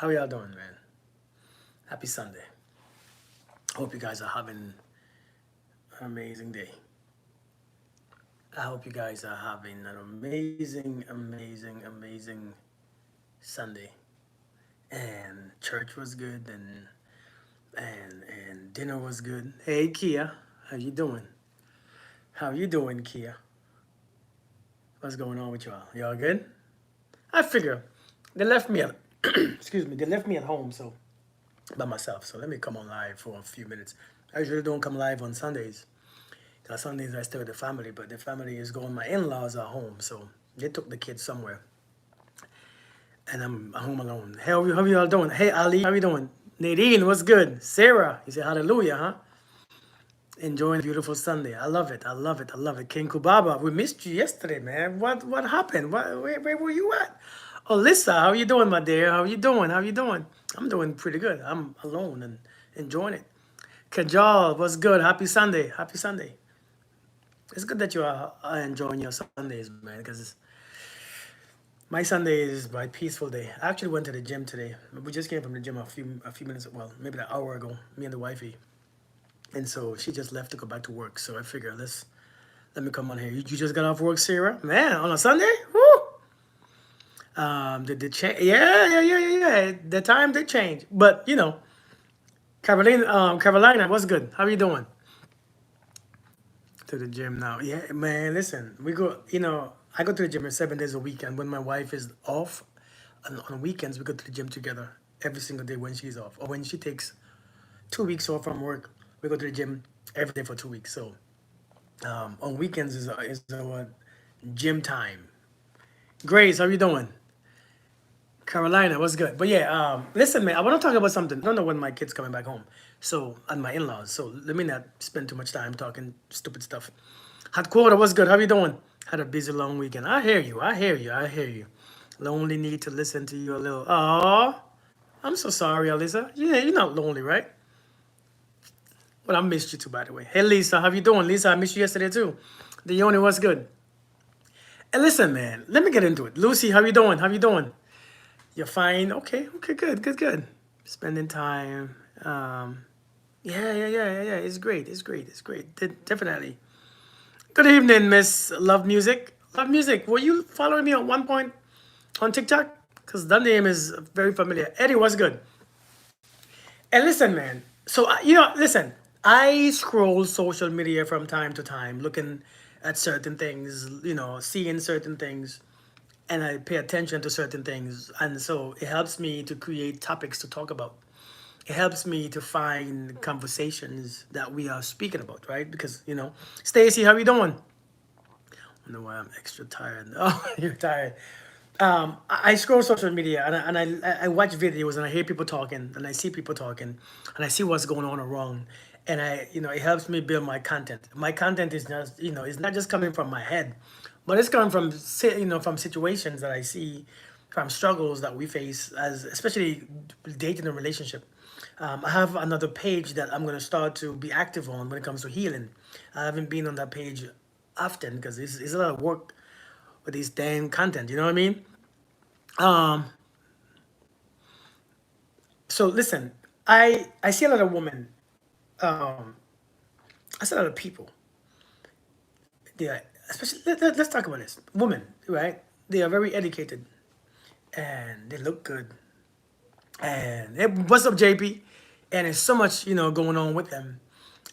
How y'all doing, man? Happy Sunday. Hope you guys are having an amazing day. I hope you guys are having an amazing Sunday. And church was good, and dinner was good. Hey, Kia, how you doing? How you doing, Kia? What's going on with y'all? Y'all good? I figure they left me at excuse me, they left me at home, so by myself. So let me come on live for a few minutes. I usually don't come live on Sundays. Because Sundays I stay with the family, but the family is going. My in-laws are home, so they took the kids somewhere, and I'm home alone. Hey, how you all doing? Hey, Ali, how you doing? Nadine, what's good? Sarah, you say hallelujah, huh? Enjoying a beautiful Sunday. I love it. I love it. I love it. King Kubaba, we missed you yesterday, man. What happened? Where were you at? Alyssa, how you doing, my dear? How you doing? How you doing? I'm doing pretty good. I'm alone and enjoying it. Kajal, what's good? Happy Sunday. Happy Sunday. It's good that you are enjoying your Sundays, man, because my Sunday is my peaceful day. I actually went to the gym today. We just came from the gym a few minutes, well, maybe an hour ago, me and the wifey. And so she just left to go back to work. So I figured let me come on here. You just got off work, Sarah? Man, on a Sunday? Woo! Did they change? Yeah. The time did change. But Carolina, what's good? How you doing? To the gym now. Yeah, man, listen, we go, I go to the gym 7 days a week, and when my wife is off on weekends, we go to the gym together every single day when she's off. Or when she takes 2 weeks off from work, we go to the gym every day for 2 weeks. So on weekends is our gym time. Grace, how you doing? Carolina, what's good? But yeah, listen, man, I want to talk about something. I don't know when my kid's coming back home. So, and my in-laws. So let me not spend too much time talking stupid stuff. Hot quarter, what's good? How you doing? Had a busy long weekend. I hear you. Lonely, need to listen to you a little. Oh, I'm so sorry, Alyssa. Yeah, you're not lonely, right? Well, I missed you too, by the way. Hey, Lisa, how you doing? Lisa, I missed you yesterday too. The Yoni, what's good? And listen, man, let me get into it. Lucy, how you doing? How you doing? You're fine. Okay, good. Spending time. Yeah. It's great. Definitely. Good evening, Miss Love Music. Love Music. Were you following me at one point on TikTok? Because that name is very familiar. Eddie, what's good? And listen, man. So listen. I scroll social media from time to time, looking at certain things. Seeing certain things, and I pay attention to certain things, and so it helps me to create topics to talk about. It helps me to find conversations that we are speaking about, right? Because Stacy, how you doing? I wonder why I'm extra tired. Oh, you're tired. I scroll social media, and I watch videos, and I hear people talking, and I see people talking, and I see what's going on around, and it helps me build my content. My content is just it's not just coming from my head, but it's coming from from situations that I see, from struggles that we face, as especially dating and relationship. I have another page that I'm gonna start to be active on when it comes to healing. I haven't been on that page often because it's a lot of work with these damn content. You know what I mean? Um, so listen, I see a lot of women. Um, I see a lot of people. Yeah, especially let's talk about this. Women, right? They are very educated and they look good. And hey, what's up, JP? And there's so much going on with them,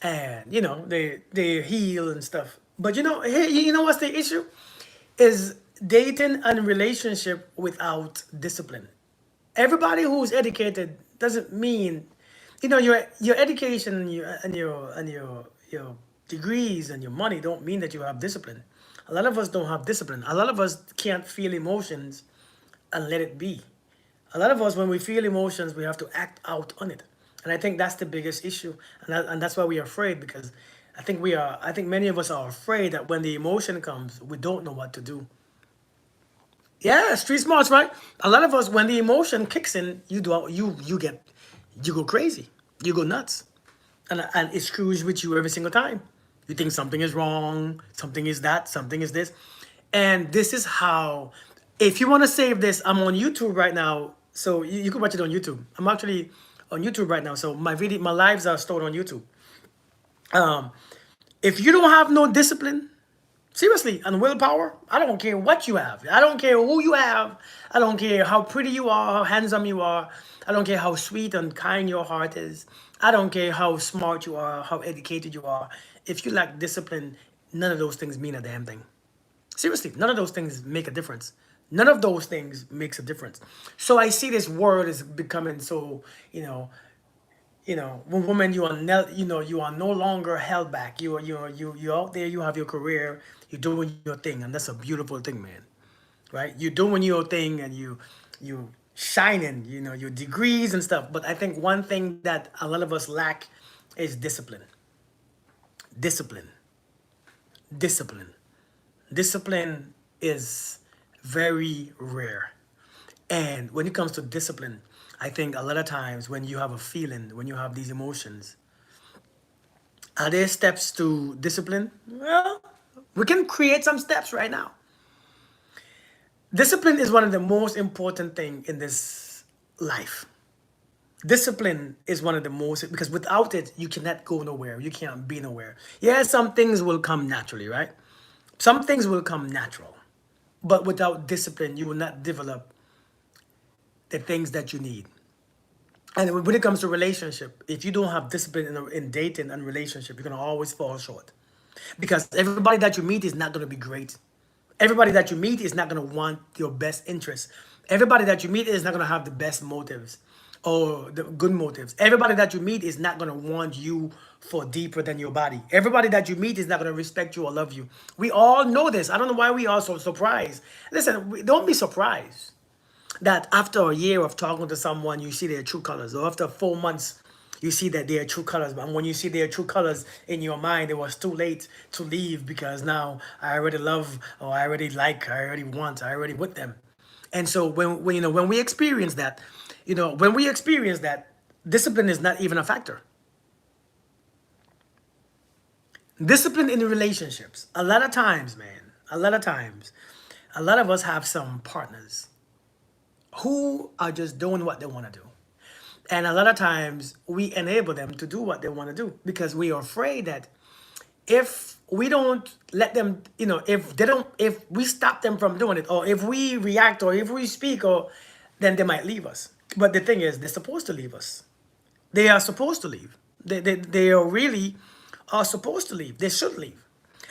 and they heal and stuff. But hey, what's the issue? Is dating and relationship without discipline. Everybody who's educated doesn't mean, your education and your degrees and your money don't mean that you have discipline. A lot of us don't have discipline. A lot of us can't feel emotions and let it be. A lot of us, when we feel emotions, we have to act out on it, and I think that's the biggest issue, and that's why we are afraid, because I think many of us are afraid that when the emotion comes, we don't know what to do. Yeah, street smarts, right? A lot of us, when the emotion kicks in, you go crazy, you go nuts, and it screws with you every single time. You think something is wrong, something is that, something is this, and this is how. If you want to save this, I'm on YouTube right now. So you can watch it on YouTube. I'm actually on YouTube right now. So my lives are stored on YouTube. Um, if you don't have no discipline, seriously, and willpower, I don't care what you have. I don't care who you have. I don't care how pretty you are, how handsome you are. I don't care how sweet and kind your heart is. I don't care how smart you are, how educated you are. If you lack discipline, none of those things mean a damn thing. Seriously, none of those things make a difference. None of those things makes a difference. So I see this world is becoming so, when women you are no longer held back. You out there, you have your career, you're doing your thing, and that's a beautiful thing, man. Right? You're doing your thing, and you shining, your degrees and stuff. But I think one thing that a lot of us lack is discipline. Discipline. Discipline. Discipline is very rare. And when it comes to discipline, I think a lot of times when you have a feeling, when you have these emotions, are there steps to discipline? Well, we can create some steps right now. Discipline is one of the most important thing in this life. Discipline is one of the most, because without it, you cannot go nowhere. You can't be nowhere. Yeah, some things will come naturally, right? Some things will come natural. But without discipline, you will not develop the things that you need. And when it comes to relationship, if you don't have discipline in dating and relationship, you're gonna always fall short. Because everybody that you meet is not gonna be great. Everybody that you meet is not gonna want your best interest. Everybody that you meet is not gonna have the best motives or the good motives. Everybody that you meet is not gonna want you for deeper than your body. Everybody that you meet is not gonna respect you or love you. We all know this. I don't know why we are so surprised. Listen, don't be surprised that after a year of talking to someone, you see their true colors, or after 4 months, you see that their true colors. But when you see their true colors in your mind, it was too late to leave because now I already love, or I already like, I already want, I already with them. And so when we experience that, discipline is not even a factor. Discipline in relationships. A lot of times, man, a lot of us have some partners who are just doing what they want to do. And a lot of times we enable them to do what they want to do because we are afraid that if we don't let them, if we stop them from doing it, or if we react, or if we speak, or then they might leave us. But the thing is, they're supposed to leave us. They are supposed to leave. They are really are supposed to leave. They should leave.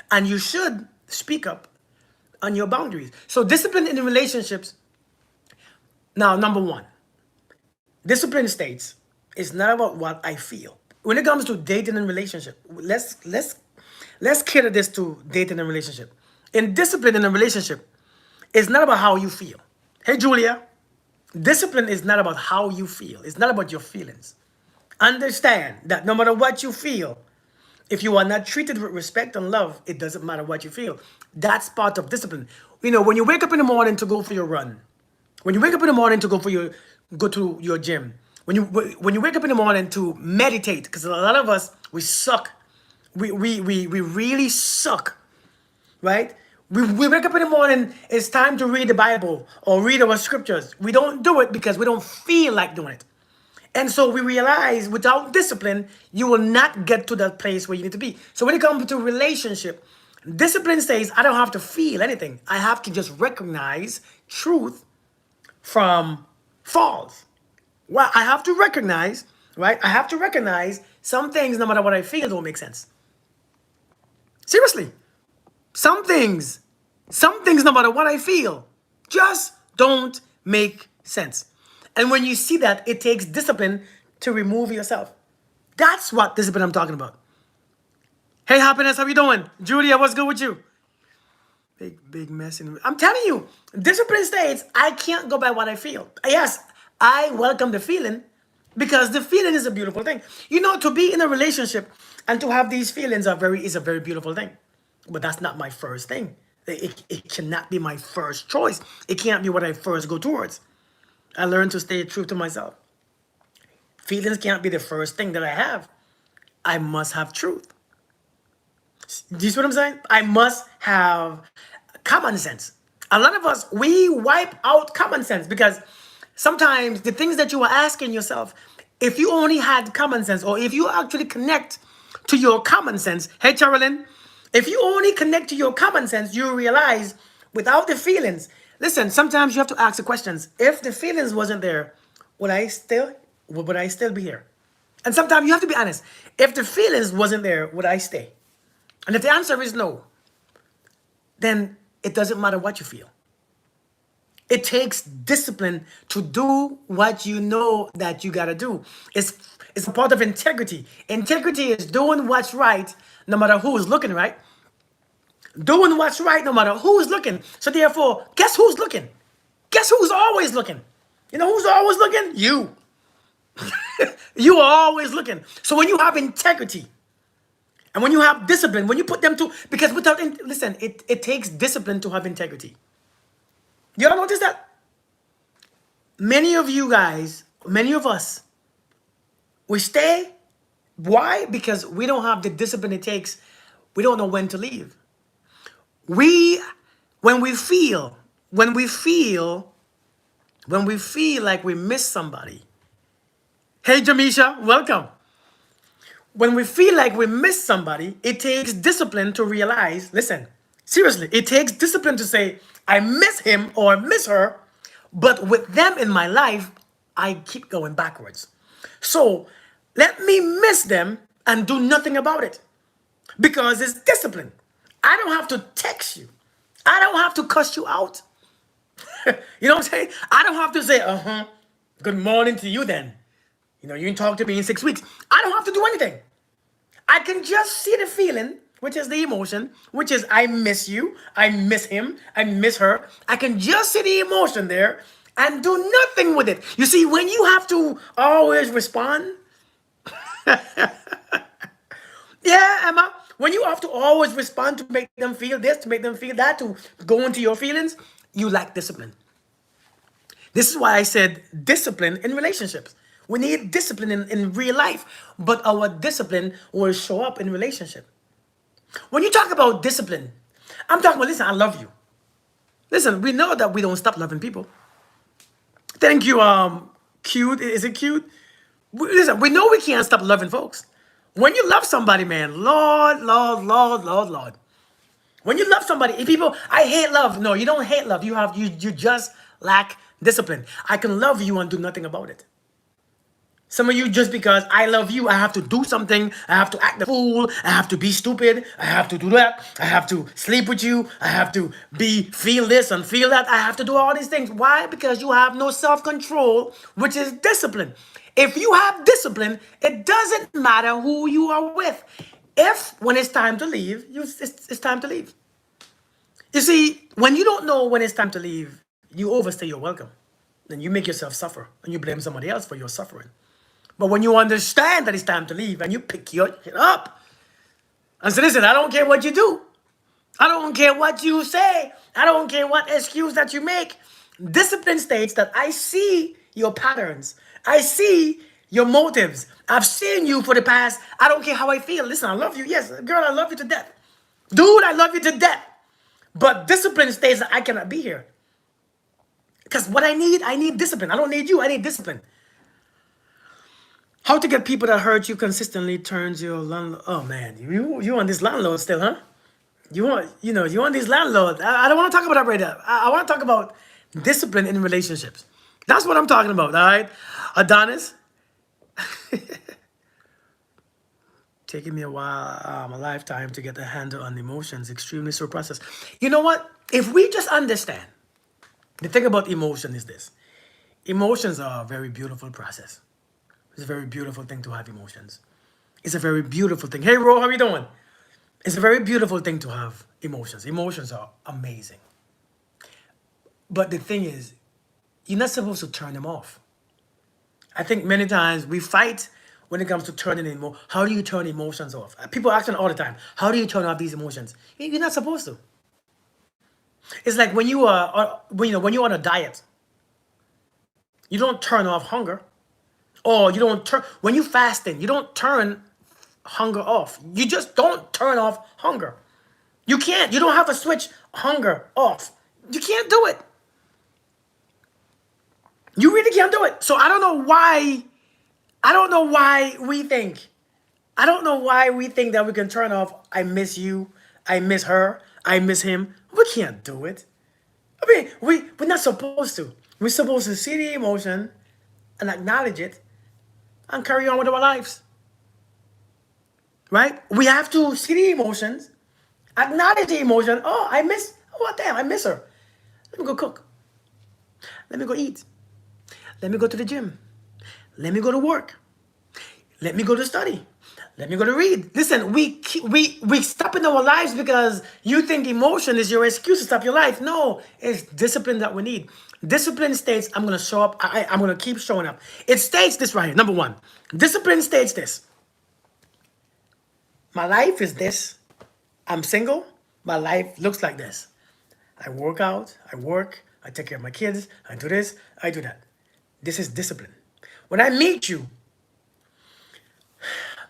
And you should speak up on your boundaries. So discipline in relationships. Now, number one, discipline states it's not about what I feel. When it comes to dating and relationship, let's cater this to dating and relationship. In discipline in a relationship, it's not about how you feel. Hey Julia, discipline is not about how you feel. It's not about your feelings. Understand that no matter what you feel, if you are not treated with respect and love, it doesn't matter what you feel. That's part of discipline. When you wake up in the morning to go for your run, when you wake up in the morning to go to your gym, when you wake up in the morning to meditate, because a lot of us we suck, we really suck, right? We wake up in the morning, it's time to read the Bible or read our scriptures. We don't do it because we don't feel like doing it. And so we realize without discipline, you will not get to that place where you need to be. So when it comes to relationship, discipline says I don't have to feel anything. I have to just recognize truth from false. Well, I have to recognize, right? I have to recognize some things, no matter what I feel, don't make sense. Seriously. Some things, no matter what I feel, just don't make sense. And when you see that, it takes discipline to remove yourself. That's what discipline I'm talking about. Hey, happiness, how you doing? Julia, what's good with you? Big mess. I'm telling you, discipline states I can't go by what I feel. Yes, I welcome the feeling because the feeling is a beautiful thing. To be in a relationship and to have these feelings is a very beautiful thing. But that's not my first thing. It cannot be my first choice. It can't be what I first go towards. I learned to stay true to myself. Feelings can't be the first thing that I have. I must have truth. Do you see what I'm saying? I must have common sense. A lot of us, we wipe out common sense because Sometimes the things that you are asking yourself, if you only had common sense, or if you actually connect to your common sense, hey Carolyn, if you only connect to your common sense, you realize without the feelings. Listen, sometimes you have to ask the questions. If the feelings wasn't there, would I still be here? And sometimes you have to be honest. If the feelings wasn't there, would I stay? And if the answer is no, then it doesn't matter what you feel. It takes discipline to do what you know that you gotta do. It's a part of integrity. Integrity is doing what's right no matter who's looking, right? Doing what's right no matter who's looking. So therefore, guess who's looking? Guess who's always looking? You know who's always looking? You. You are always looking. So when you have integrity and when you have discipline, when you put them to, because listen, it takes discipline to have integrity. Y'all notice that? Many of you guys, many of us, we stay. Why? Because we don't have the discipline it takes. We don't know when to leave. When we feel like we miss somebody. Hey, Jamisha, welcome. When we feel like we miss somebody, it takes discipline to realize, listen, seriously, it takes discipline to say, I miss him or miss her, but with them in my life, I keep going backwards. So let me miss them and do nothing about it because it's discipline. I don't have to text you. I don't have to cuss you out. You know what I'm saying? I don't have to say, good morning to you then. You know, you can talk to me in 6 weeks. I don't have to do anything. I can just see the feeling, which is the emotion, which is I miss you, I miss him, I miss her. I can just see the emotion there and do nothing with it. You see, when you have to always respond, yeah, Emma, when you have to always respond to make them feel this, to make them feel that, to go into your feelings, you lack discipline. This is why I said discipline in relationships. We need discipline in real life, but our discipline will show up in relationship. When you talk about discipline, I'm talking about, listen, I love you. Listen, we know that we don't stop loving people. Thank you, cute. Is it cute? Listen, we know we can't stop loving folks. When you love somebody, man, Lord, Lord, Lord, Lord, Lord. When you love somebody, if people, I hate love. No, you don't hate love. You just lack discipline. I can love you and do nothing about it. Some of you, just because I love you, I have to do something. I have to act a fool. I have to be stupid. I have to do that. I have to sleep with you. I have to feel this and feel that. I have to do all these things. Why? Because you have no self-control, which is discipline. If you have discipline, it doesn't matter who you are with. If when it's time to leave, it's time to leave. You see, when you don't know when it's time to leave, you overstay your welcome. Then you make yourself suffer and you blame somebody else for your suffering. But when you understand that it's time to leave and you pick your shit up and say, listen, I don't care what you do. I don't care what you say. I don't care what excuse that you make. Discipline states that I see your patterns. I see your motives. I've seen you for the past. I don't care how I feel. Listen, I love you. Yes, girl, I love you to death. Dude, I love you to death. But discipline states that I cannot be here. Because what I need discipline. I don't need you. I need discipline. How to get people that hurt you consistently turns your landlord. Oh man, you want this landlord still, huh? You want this landlord. I don't want to talk about that right now. I want to talk about discipline in relationships. That's what I'm talking about, all right? Adonis. Taking me a while, a lifetime to get a handle on emotions, extremely slow process. You know what? If we just understand, the thing about emotion is this. Emotions are a very beautiful process. It's a very beautiful thing to have emotions. It's a very beautiful thing. Hey, Ro, how you doing? It's a very beautiful thing to have emotions. Emotions are amazing. But the thing is, you're not supposed to turn them off. I think many times we fight when it comes to turning emotions. How do you turn emotions off? People ask me all the time, how do you turn off these emotions? You're not supposed to. It's like when you're on a diet, you don't turn off hunger. Or you don't turn, when you fasting, you don't turn hunger off. You just don't turn off hunger. You can't. You don't have to switch hunger off. You can't do it. You really can't do it. So I don't know why. I don't know why we think. I don't know why we think that we can turn off. I miss you. I miss her. I miss him. We can't do it. I mean, we're not supposed to. We're supposed to see the emotion and acknowledge it and carry on with our lives. Right? We have to see the emotions, acknowledge the emotion. Oh, I miss. Oh, damn, I miss her. Let me go cook. Let me go eat. Let me go to the gym. Let me go to work. Let me go to study. Let me go to read. Listen, we stop in our lives because you think emotion is your excuse to stop your life. No, it's discipline that we need. Discipline states I'm gonna show up. I'm gonna keep showing up. It states this right here. Number one, discipline states this. My life is this. I'm single. My life looks like this. I work out. I work. I take care of my kids. I do this. I do that. This is discipline. When I meet you,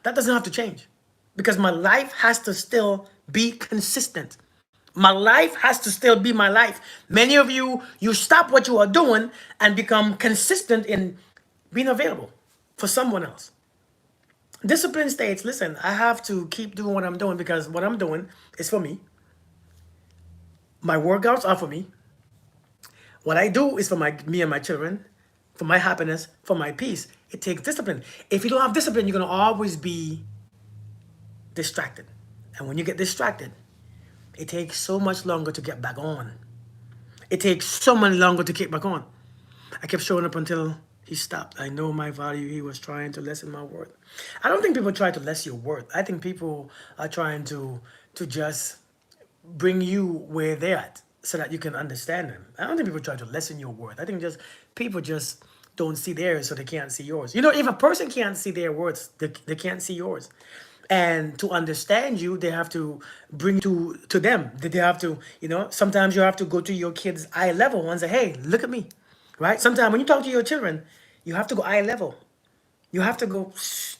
that doesn't have to change because my life has to still be consistent. My life has to still be my life. Many of you, you stop what you are doing and become consistent in being available for someone else. Discipline states, listen, I have to keep doing what I'm doing because what I'm doing is for me. My workouts are for me. What I do is for me and my children, for my happiness, for my peace. It takes discipline. If you don't have discipline, you're gonna always be distracted. And when you get distracted, it takes so much longer to get back on. It takes so much longer to get back on. I kept showing up until he stopped. I know my value. He was trying to lessen my worth. I don't think people try to lessen your worth. I think people are trying to just bring you where they're at so that you can understand them. I don't think people try to lessen your worth. I think just people just don't see theirs so they can't see yours. You know, if a person can't see their worth, they can't see yours. And to understand you, they have to bring to them. They have to, you know, sometimes you have to go to your kids' eye level and say, hey, look at me. Right? Sometimes when you talk to your children, you have to go eye level. You have to go, shh.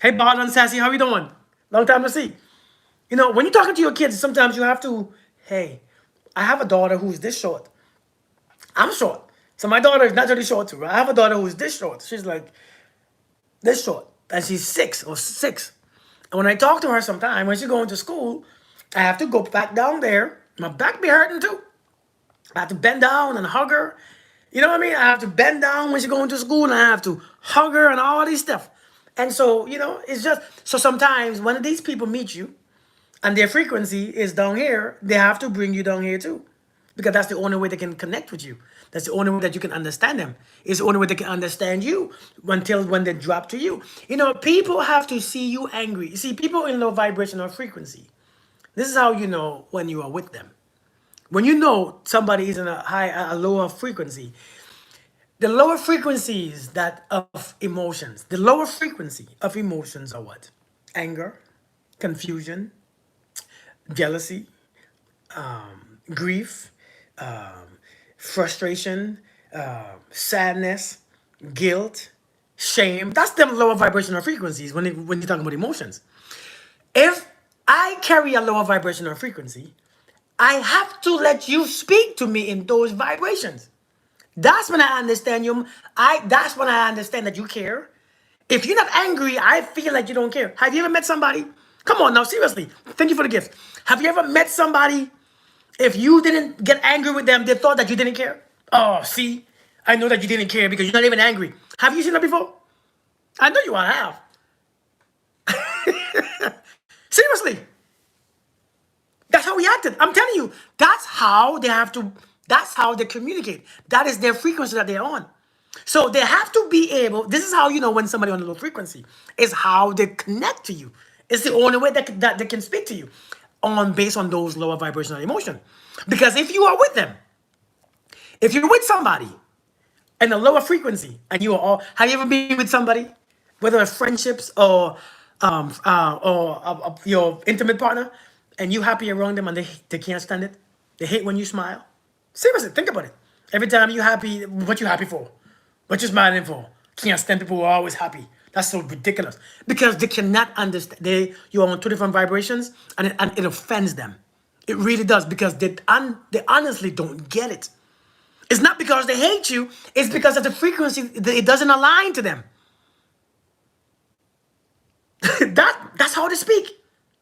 Hey, Ball and Sassy, how you doing? Long time to see. You know, when you're talking to your kids, sometimes you have to, hey, I have a daughter who's this short. I'm short. So my daughter is naturally short too, right? I have a daughter who's this short. She's like this short. And she's 6. And when I talk to her sometime, when she's going to school, I have to go back down there. My back be hurting too. I have to bend down and hug her. You know what I mean? I have to bend down when she's going to school and I have to hug her and all these stuff. And so, you know, it's just, so sometimes when these people meet you, and their frequency is down here, they have to bring you down here too. Because that's the only way they can connect with you. That's the only way that you can understand them. It's the only way they can understand you until when they drop to you. You know, people have to see you angry. You see, people in low vibrational frequency, this is how you know when you are with them. When you know somebody is in a lower frequency, the lower frequencies that of emotions, the lower frequency of emotions are what? Anger, confusion, jealousy, grief, frustration, sadness, guilt, shame. That's them lower vibrational frequencies when you're talking about emotions. If I carry a lower vibrational frequency, I have to let you speak to me in those vibrations. That's when I understand you. That's when I understand that you care. If you're not angry, I feel like you don't care. Have you ever met somebody? Come on now, seriously. Thank you for the gift. Have you ever met somebody? If you didn't get angry with them, they thought that you didn't care. Oh, see, I know that you didn't care because you're not even angry. Have you seen that before? I know you all have. Seriously. That's how we acted. I'm telling you, that's how they have to, that's how they communicate. That is their frequency that they're on. So they have to be able, this is how you know when somebody on a low frequency, is how they connect to you. It's the only way that they can speak to you on based on those lower vibrational emotion. Because if you are with them, if you're with somebody in a lower frequency and you are all, have you ever been with somebody, whether it's friendships or your intimate partner, and you happy around them and they can't stand it? They hate when you smile. Seriously, think about it. Every time you happy, what you happy for? What you smiling for? Can't stand people who are always happy. That's so ridiculous. Because they cannot understand. You are on two different vibrations and it offends them. It really does because they honestly don't get it. It's not because they hate you. It's because of the frequency. It doesn't align to them. That's how they speak.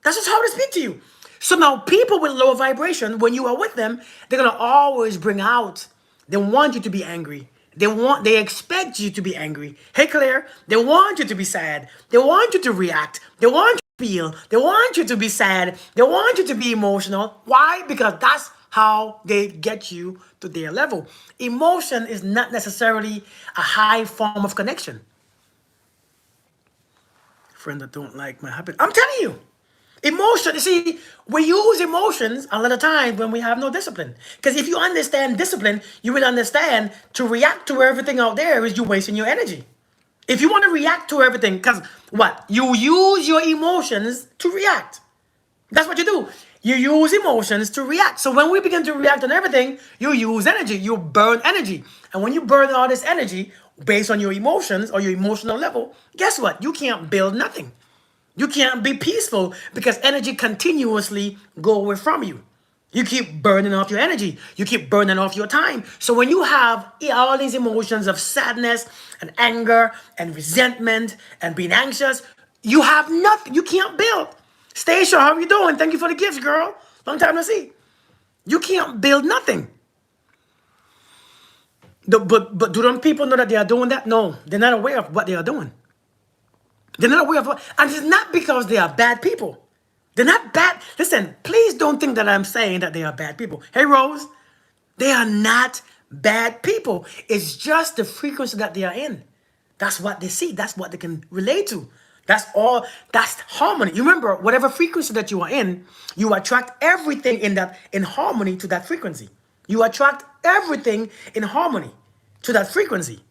That's just how they speak to you. So now people with lower vibration, when you are with them, they're gonna always bring out. They want you to be angry. They expect you to be angry. Hey Claire, they want you to be sad. They want you to react. They want you to feel. They want you to be sad. They want you to be emotional. Why? Because that's how they get you to their level. Emotion is not necessarily a high form of connection. Friend that don't like my habit. I'm telling you. Emotion, you see, we use emotions a lot of times when we have no discipline. Because if you understand discipline, you will understand to react to everything out there is you wasting your energy. If you want to react to everything, because what? You use your emotions to react. That's what you do. You use emotions to react. So when we begin to react on everything, you use energy. You burn energy. And when you burn all this energy based on your emotions or your emotional level, guess what? You can't build nothing. You can't be peaceful because energy continuously go away from you. You keep burning off your energy. You keep burning off your time. So when you have all these emotions of sadness and anger and resentment and being anxious, you have nothing. You can't build. Stacia, how are you doing? Thank you for the gifts, girl. Long time no see. You can't build nothing. But do them people know that they are doing that? No, they're not aware of what they are doing. They're not aware of what, and it's not because they are bad people. They're not bad. Listen, please don't think that I'm saying that they are bad people. Hey, Rose, they are not bad people. It's just the frequency that they are in. That's what they see. That's what they can relate to. That's all. That's harmony. You remember, whatever frequency that you are in, you attract everything in harmony to that frequency. You attract everything in harmony to that frequency.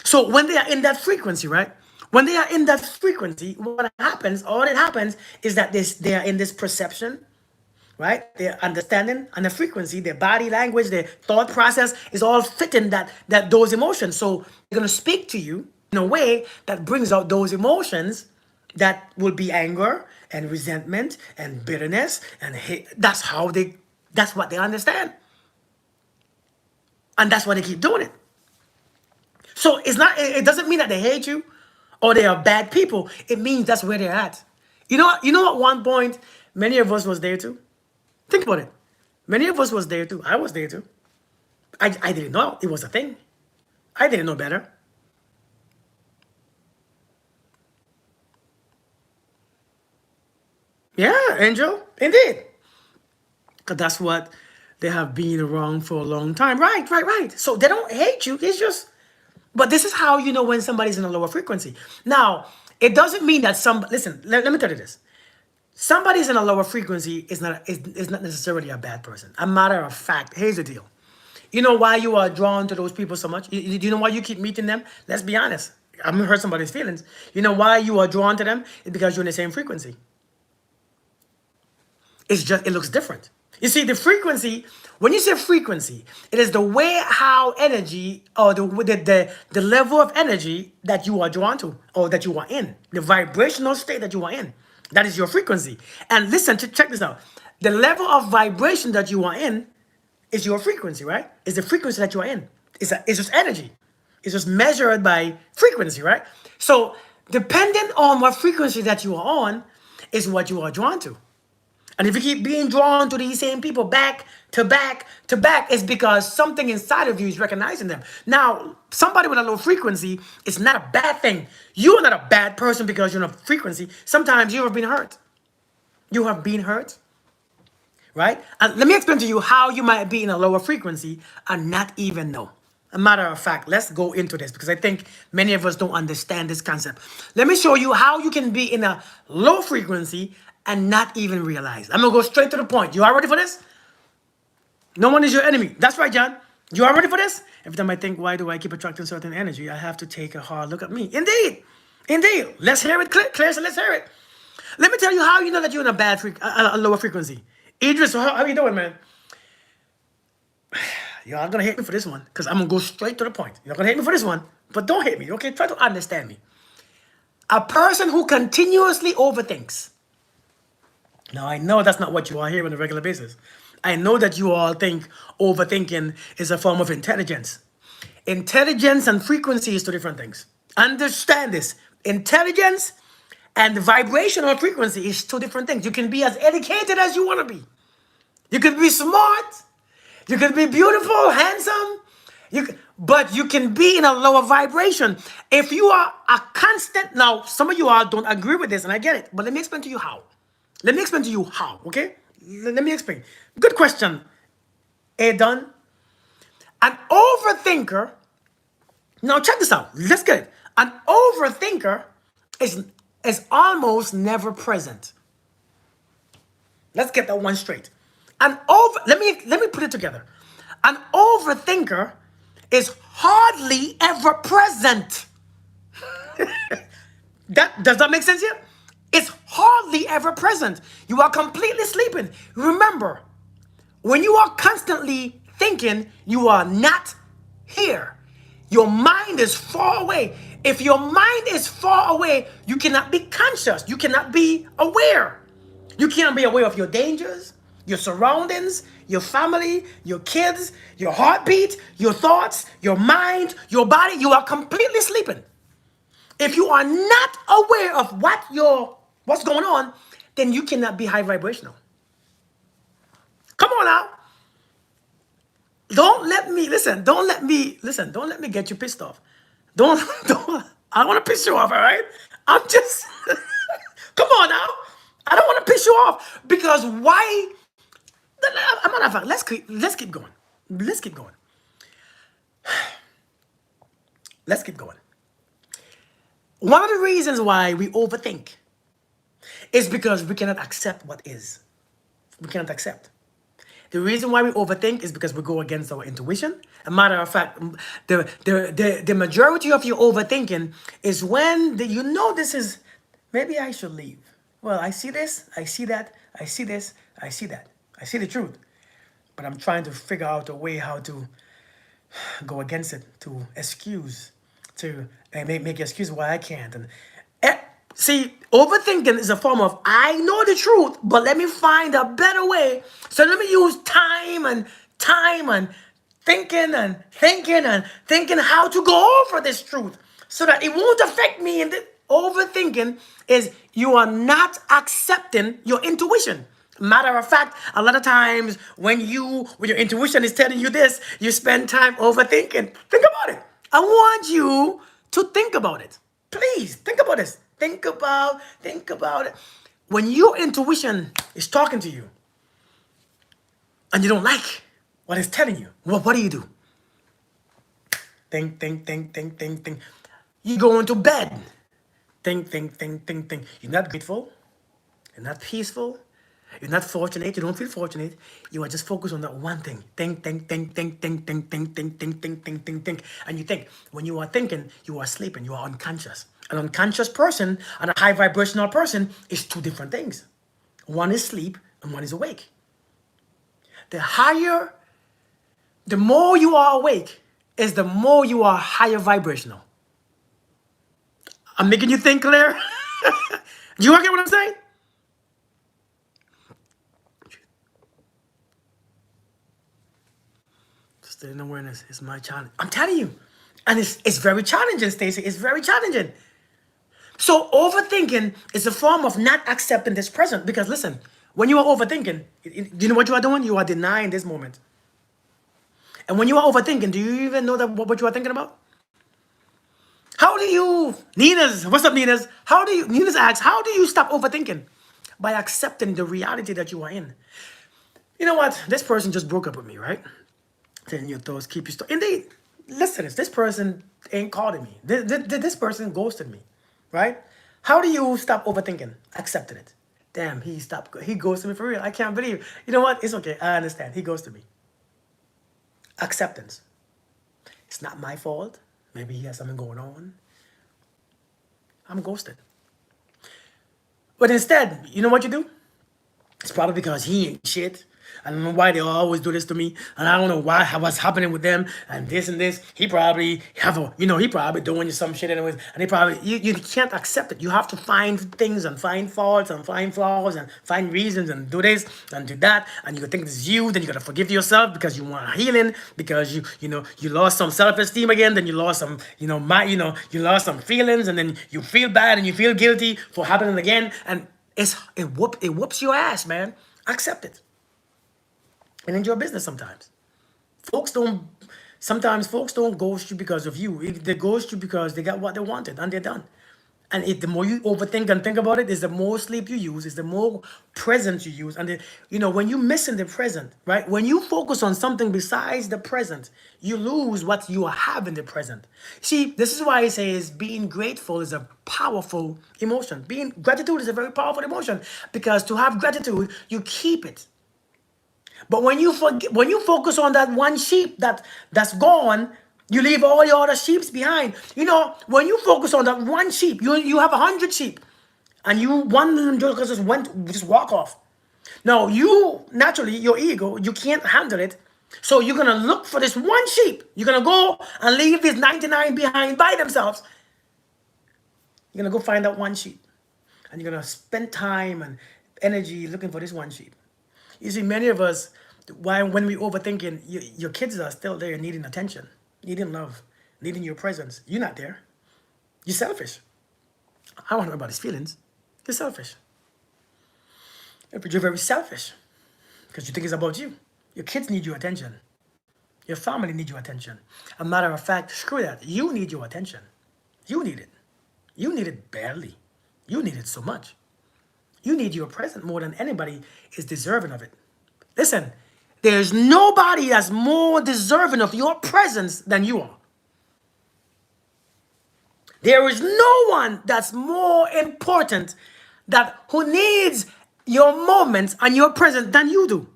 So when they are in that frequency, right? When they are in that frequency, what happens, all that happens is that they are in this perception, right? Their understanding and the frequency, their body language, their thought process is all fitting that those emotions. So they're gonna speak to you in a way that brings out those emotions that will be anger and resentment and bitterness and hate. That's what they understand. And that's why they keep doing it. So it doesn't mean that they hate you or they are bad people. It means that's where they're at. You know, at one point, many of us was there too. Think about it. Many of us was there too. I was there too. I didn't know it was a thing. I didn't know better. Yeah, Angel, indeed. Because that's what they have been around for a long time. Right, right, right. So they don't hate you. It's just, but this is how you know when somebody's in a lower frequency. Now, it doesn't mean that listen, let me tell you this. Somebody's in a lower frequency is not necessarily a bad person. A matter of fact, here's the deal. You know why you are drawn to those people so much? Do you know why you keep meeting them? Let's be honest. I'm gonna hurt somebody's feelings. You know why you are drawn to them? It's because you're in the same frequency. It's just, it looks different. You see, the frequency, when you say frequency, it is the way how energy or the level of energy that you are drawn to or that you are in, the vibrational state that you are in. That is your frequency. And listen, check this out. The level of vibration that you are in is your frequency, right? It's the frequency that you are in. It's just energy. It's just measured by frequency, right? So depending on what frequency that you are on is what you are drawn to. And if you keep being drawn to these same people back to back to back, it's because something inside of you is recognizing them. Now, somebody with a low frequency is not a bad thing. You are not a bad person because you're in a frequency. Sometimes you have been hurt. You have been hurt, right? And let me explain to you how you might be in a lower frequency and not even know. A matter of fact, let's go into this because I think many of us don't understand this concept. Let me show you how you can be in a low frequency and not even realize. I'm gonna go straight to the point. You are ready for this? No one is your enemy. That's right, John. You are ready for this? Every time I think, why do I keep attracting certain energy? I have to take a hard look at me. Indeed. Indeed. Let's hear it, Claire. So let's hear it. Let me tell you how you know that you're in a lower frequency. Idris, how are you doing, man? Y'all gonna hate me for this one because I'm gonna go straight to the point. You're gonna hate me for this one, but don't hate me, okay? Try to understand me. A person who continuously overthinks. Now, I know that's not what you are here on a regular basis. I know that you all think overthinking is a form of intelligence. Intelligence and frequency is two different things. Understand this. Intelligence and vibrational frequency is two different things. You can be as educated as you want to be. You can be smart. You can be beautiful, handsome. But you can be in a lower vibration. If you are a constant, now some of you all don't agree with this, and I get it, but let me explain to you how. Let me explain to you how, okay? Let me explain. Good question, Adon. An overthinker, now check this out. Let's get it. An overthinker is almost never present. Let's get that one straight. Let me put it together. An overthinker is hardly ever present. That does that make sense here? It's hardly ever present. You are completely sleeping. Remember, when you are constantly thinking, you are not here. Your mind is far away. If your mind is far away, you cannot be conscious. You cannot be aware. You cannot be aware of your dangers, your surroundings, your family, your kids, your heartbeat, your thoughts, your mind, your body. You are completely sleeping. If you are not aware of what's going on, then you cannot be high vibrational. Come on now. Don't let me listen. Don't let me get you pissed off. Don't don't. I don't want to piss you off. All right. I'm just. Come on now. I don't want to piss you off because why? I'm not. Let's keep going. Let's keep going. Let's keep going. One of the reasons why we overthink is because we cannot accept what is. We cannot accept. The reason why we overthink is because we go against our intuition. A matter of fact, the majority of your overthinking is when you know this is, maybe I should leave. Well, I see this, I see that, I see this, I see that. I see the truth. But I'm trying to figure out a way how to go against it, to excuse, to make excuse why I can't. And see, overthinking is a form of I know the truth, but let me find a better way. So let me use time and thinking and thinking and thinking how to go over this truth so that it won't affect me. And the overthinking is you are not accepting your intuition. Matter of fact, a lot of times when your intuition is telling you this, you spend time overthinking. Think about it. I want you to think about it. Please think about this. Think about it. When your intuition is talking to you and you don't like what it's telling you, what do? Think. You go into bed. Think. You're not grateful. You're not peaceful. You're not fortunate. You don't feel fortunate. You are just focused on that one thing. Think. And you think. When you are thinking, you are sleeping. You are unconscious. An unconscious person and a high vibrational person is two different things. One is sleep and one is awake. The more you are awake is the more you are higher vibrational. I'm making you think clear? Do you get what I'm saying? Stay in awareness is my challenge. I'm telling you. And it's very challenging, Stacey. It's very challenging. So overthinking is a form of not accepting this present. Because listen, when you are overthinking, do you know what you are doing? You are denying this moment. And when you are overthinking, do you even know that what you are thinking about? Nina's, what's up, Nina's? Nina's asks, how do you stop overthinking? By accepting the reality that you are in. You know what? This person just broke up with me, right? Telling your thoughts, keep your story. Indeed, listen to this. This person ain't calling me. This person ghosted me, right? How do you stop overthinking? Accepting it. Damn, he ghosted me for real. I can't believe. You know what? It's okay. I understand. He ghosted me. Acceptance. It's not my fault. Maybe he has something going on. I'm ghosted. But instead, you know what you do? It's probably because he ain't shit. I don't know why they always do this to me, and I don't know what's happening with them, and this and this. He probably he probably doing some shit anyways, and he probably you can't accept it. You have to find things and find faults and find flaws and find reasons and do this and do that, and you think it's you. Then you gotta forgive yourself because you want healing, because you lost some self-esteem again, then you lost some you lost some feelings, and then you feel bad and you feel guilty for happening again, and it whoops your ass, man. Accept it and enjoy business sometimes. Folks don't Sometimes folks don't ghost you because of you. They ghost you because they got what they wanted and they're done. And the more you overthink and think about it, is the more sleep you use, is the more present you use. And when you miss in the present, right? When you focus on something besides the present, you lose what you have in the present. See, this is why it says being grateful is a powerful emotion. Gratitude is a very powerful emotion, because to have gratitude, you keep it. But when you focus on that one sheep that's gone, you leave all your other sheep behind. When you focus on that one sheep, you have 100 sheep, and one of them just walk off. Now you naturally, your ego, you can't handle it, so you're gonna look for this one sheep. You're gonna go and leave these 99 behind by themselves. You're gonna go find that one sheep, and you're gonna spend time and energy looking for this one sheep. You see, many of us, when we overthinking, your kids are still there needing attention, needing love, needing your presence. You're not there. You're selfish. I don't know about his feelings. You're selfish. You're very selfish because you think it's about you. Your kids need your attention. Your family need your attention. A matter of fact, screw that. You need your attention. You need it. You need it badly. You need it so much. You need your presence more than anybody is deserving of it. Listen, there's nobody that's more deserving of your presence than you are. There is no one that's more important, who needs your moments and your presence than you do.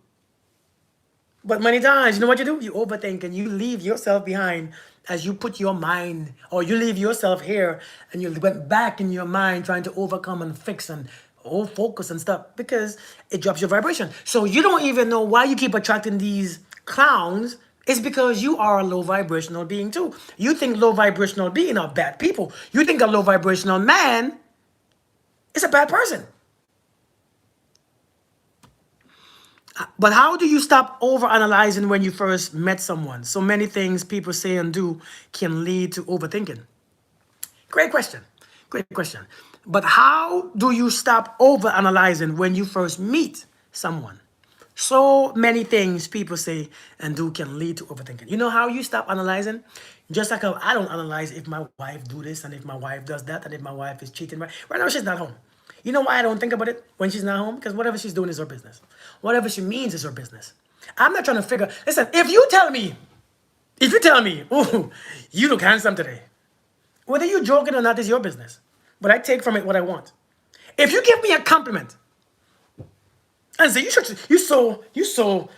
But many times, you know what you do? You overthink and you leave yourself behind as you put your mind, or you leave yourself here and you went back in your mind trying to overcome and fix and focus and stuff, because it drops your vibration. So you don't even know why you keep attracting these clowns. It's because you are a low vibrational being too. You think low vibrational being are bad people. You think a low vibrational man is a bad person. But how do you stop overanalyzing when you first met someone? So many things people say and do can lead to overthinking. Great question. Great question. But how do you stop overanalyzing when you first meet someone? So many things people say and do can lead to overthinking. You know how you stop analyzing? Just like how I don't analyze if my wife do this and if my wife does that and if my wife is cheating. Right now she's not home. You know why I don't think about it when she's not home? Because whatever she's doing is her business. Whatever she means is her business. I'm not trying to figure. Listen, if you tell me, ooh, you look handsome today, whether you're joking or not is your business. But I take from it what I want. If you give me a compliment and say you so,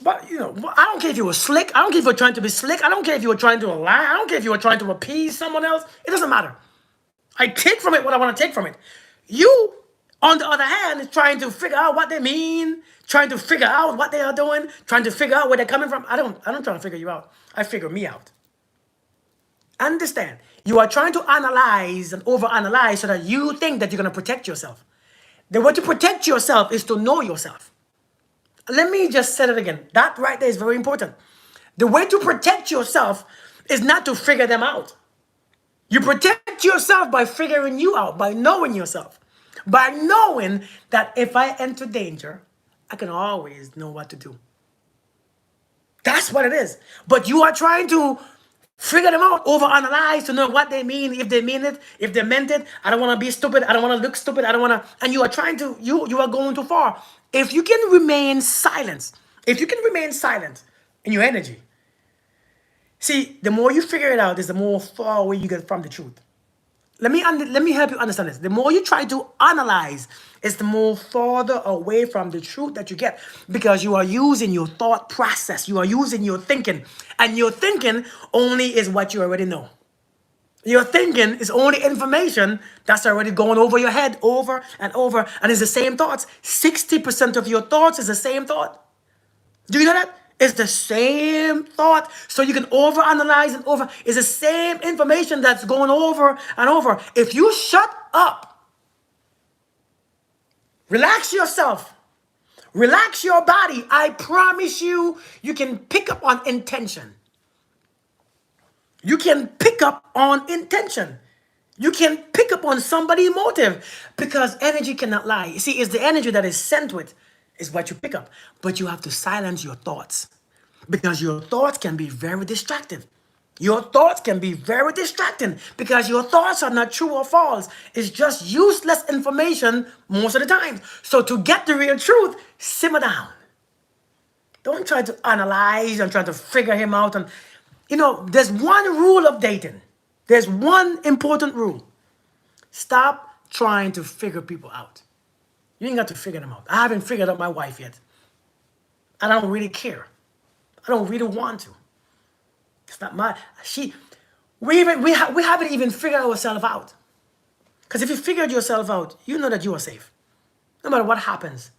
but I don't care if you were slick. I don't care if you're trying to be slick. I don't care if you were trying to lie. I don't care if you were trying to appease someone else. It doesn't matter. I take from it what I want to take from it. You, on the other hand, is trying to figure out what they mean, trying to figure out what they are doing, trying to figure out where they're coming from. I don't try to figure you out. I figure me out. Understand? You are trying to analyze and overanalyze so that you think that you're going to protect yourself. The way to protect yourself is to know yourself. Let me just say it again. That right there is very important. The way to protect yourself is not to figure them out. You protect yourself by figuring you out, by knowing yourself. By knowing that if I enter danger, I can always know what to do. That's what it is. But you are trying to figure them out, overanalyze to know what they mean, if they mean it, if they meant it. I don't want to be stupid. I don't want to look stupid. I don't want to. And you are trying to, you are going too far. If you can remain silent, in your energy, see, the more you figure it out, is the more far away you get from the truth. Let me help you understand this. The more you try to analyze, it's the more farther away from the truth that you get, because you are using your thought process. You are using your thinking, and your thinking only is what you already know. Your thinking is only information that's already going over your head over and over, and it's the same thoughts. 60% of your thoughts is the same thought. Do you know that? It's the same thought. So you can overanalyze and over. It's the same information that's going over and over. If you shut up, relax yourself, relax your body, I promise you, you can pick up on intention. You can pick up on intention. You can pick up on somebody's motive because energy cannot lie. You see, it's the energy that is sent with is what you pick up. But you have to silence your thoughts because your thoughts can be very distractive. Your thoughts can be very distracting because your thoughts are not true or false. It's just useless information most of the time. So to get the real truth, simmer down. Don't try to analyze and try to figure him out. And there's one rule of dating. There's one important rule. Stop trying to figure people out. You ain't got to figure them out. I haven't figured out my wife yet. I don't really care. I don't really want to. It's not my. We haven't even figured ourselves out. Because if you figured yourself out, you know that you are safe. No matter what happens.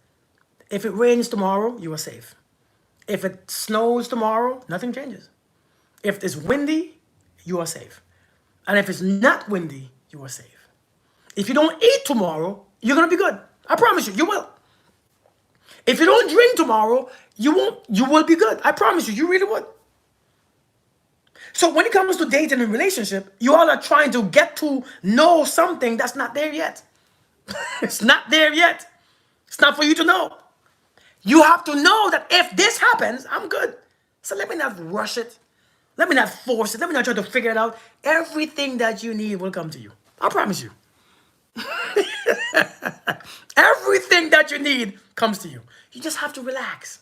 If it rains tomorrow, you are safe. If it snows tomorrow, nothing changes. If it's windy, you are safe. And if it's not windy, you are safe. If you don't eat tomorrow, you're going to be good. I promise you, you will. If you don't drink tomorrow, you will be good. I promise you, you really would. So when it comes to dating and relationship, you all are trying to get to know something that's not there yet. It's not there yet. It's not for you to know. You have to know that if this happens, I'm good. So let me not rush it. Let me not force it. Let me not try to figure it out. Everything that you need will come to you. I promise you. Everything that you need comes to you. You just have to relax.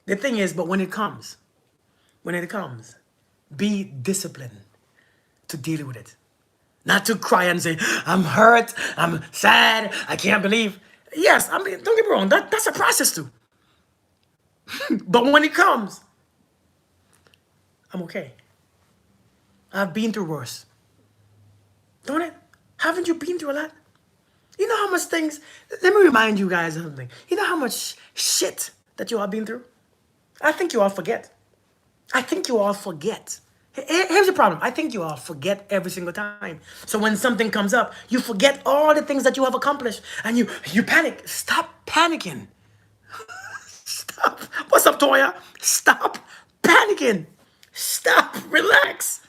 The thing is, but when it comes, be disciplined to deal with it. Not to cry and say, I'm hurt, I'm sad, I can't believe. Yes, I mean, don't get me wrong, that's a process too. But when it comes, I'm okay. I've been through worse. Don't it? Haven't you been through a lot? You know how much things, let me remind you guys of something. You know how much shit that you all been through? I think you all forget. Here's the problem. I think you all forget every single time. So when something comes up, you forget all the things that you have accomplished and you panic. Stop panicking. Stop. What's up, Toya? Stop panicking. Stop. Relax.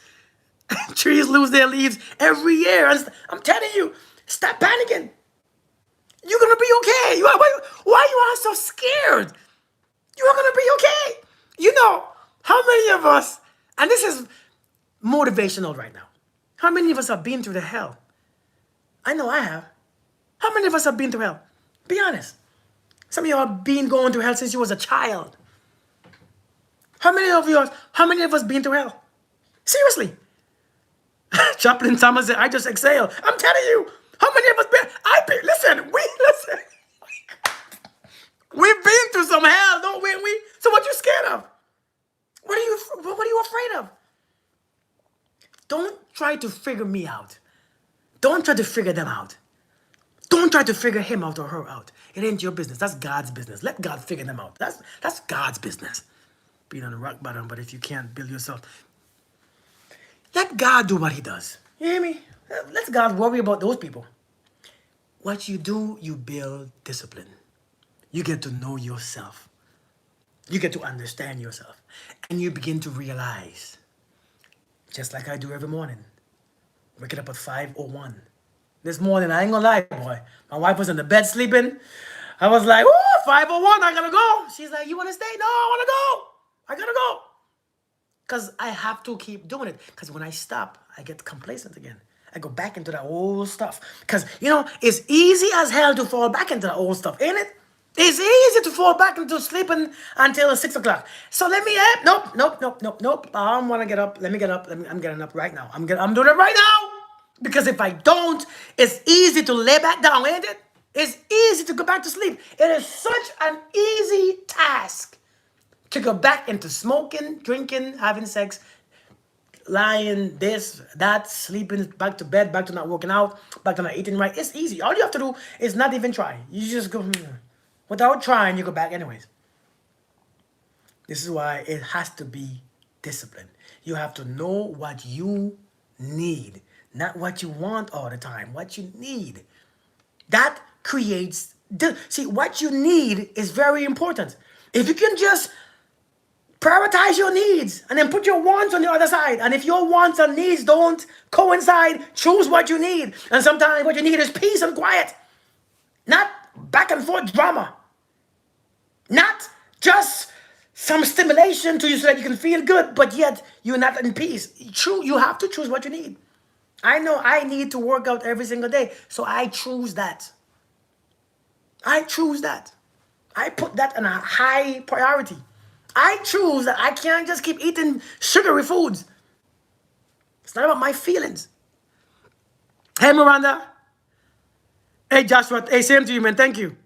Trees lose their leaves every year. I'm telling you, stop panicking. You're going to be okay. Why you are so scared? You are going to be okay. You know, how many of us, and this is motivational right now, how many of us have been through the hell? I know I have. How many of us have been through hell? Be honest. Some of you have been going through hell since you was a child. How many of us been through hell? Seriously. Chaplain Thomas said, I just exhale. I'm telling you, how many of us listen. We've been through some hell, don't we? So what you scared of? What are you afraid of? Don't try to figure me out. Don't try to figure them out. Don't try to figure him out or her out. It ain't your business. That's God's business. Let God figure them out. That's God's business. Being on the rock bottom, but if you can't build yourself, let God do what he does. You hear me? Let God worry about those people. What you do, you build discipline. You get to know yourself. You get to understand yourself. And you begin to realize, just like I do every morning, waking up at 5:01. This morning, I ain't gonna lie, boy. My wife was in the bed sleeping. I was like, oh, 5:01, I gotta go. She's like, you wanna stay? No, I wanna go. I gotta go. Because I have to keep doing it. Because when I stop, I get complacent again. I go back into that old stuff. Because, it's easy as hell to fall back into that old stuff, ain't it? It's easy to fall back into sleeping until 6 o'clock. So let me, nope. I want to get up. Let me get up. I'm getting up right now. I'm doing it right now. Because if I don't, it's easy to lay back down, ain't it? It's easy to go back to sleep. It is such an easy task to go back into smoking, drinking, having sex, lying, this, that, sleeping, back to bed, back to not working out, back to not eating right. It's easy. All you have to do is not even try. You just go, without trying, you go back anyways. This is why it has to be discipline. You have to know what you need, not what you want all the time, what you need. That creates, see, what you need is very important. If you can just prioritize your needs and then put your wants on the other side. And if your wants and needs don't coincide, choose what you need. And sometimes what you need is peace and quiet, not back and forth drama, not just some stimulation to you so that you can feel good, but yet you're not in peace. You have to choose what you need. I know I need to work out every single day, so I choose that. I choose that. I put that on a high priority. I choose that I can't just keep eating sugary foods. It's not about my feelings. Hey, Miranda. Hey, Joshua. Hey, same to you, man. Thank you.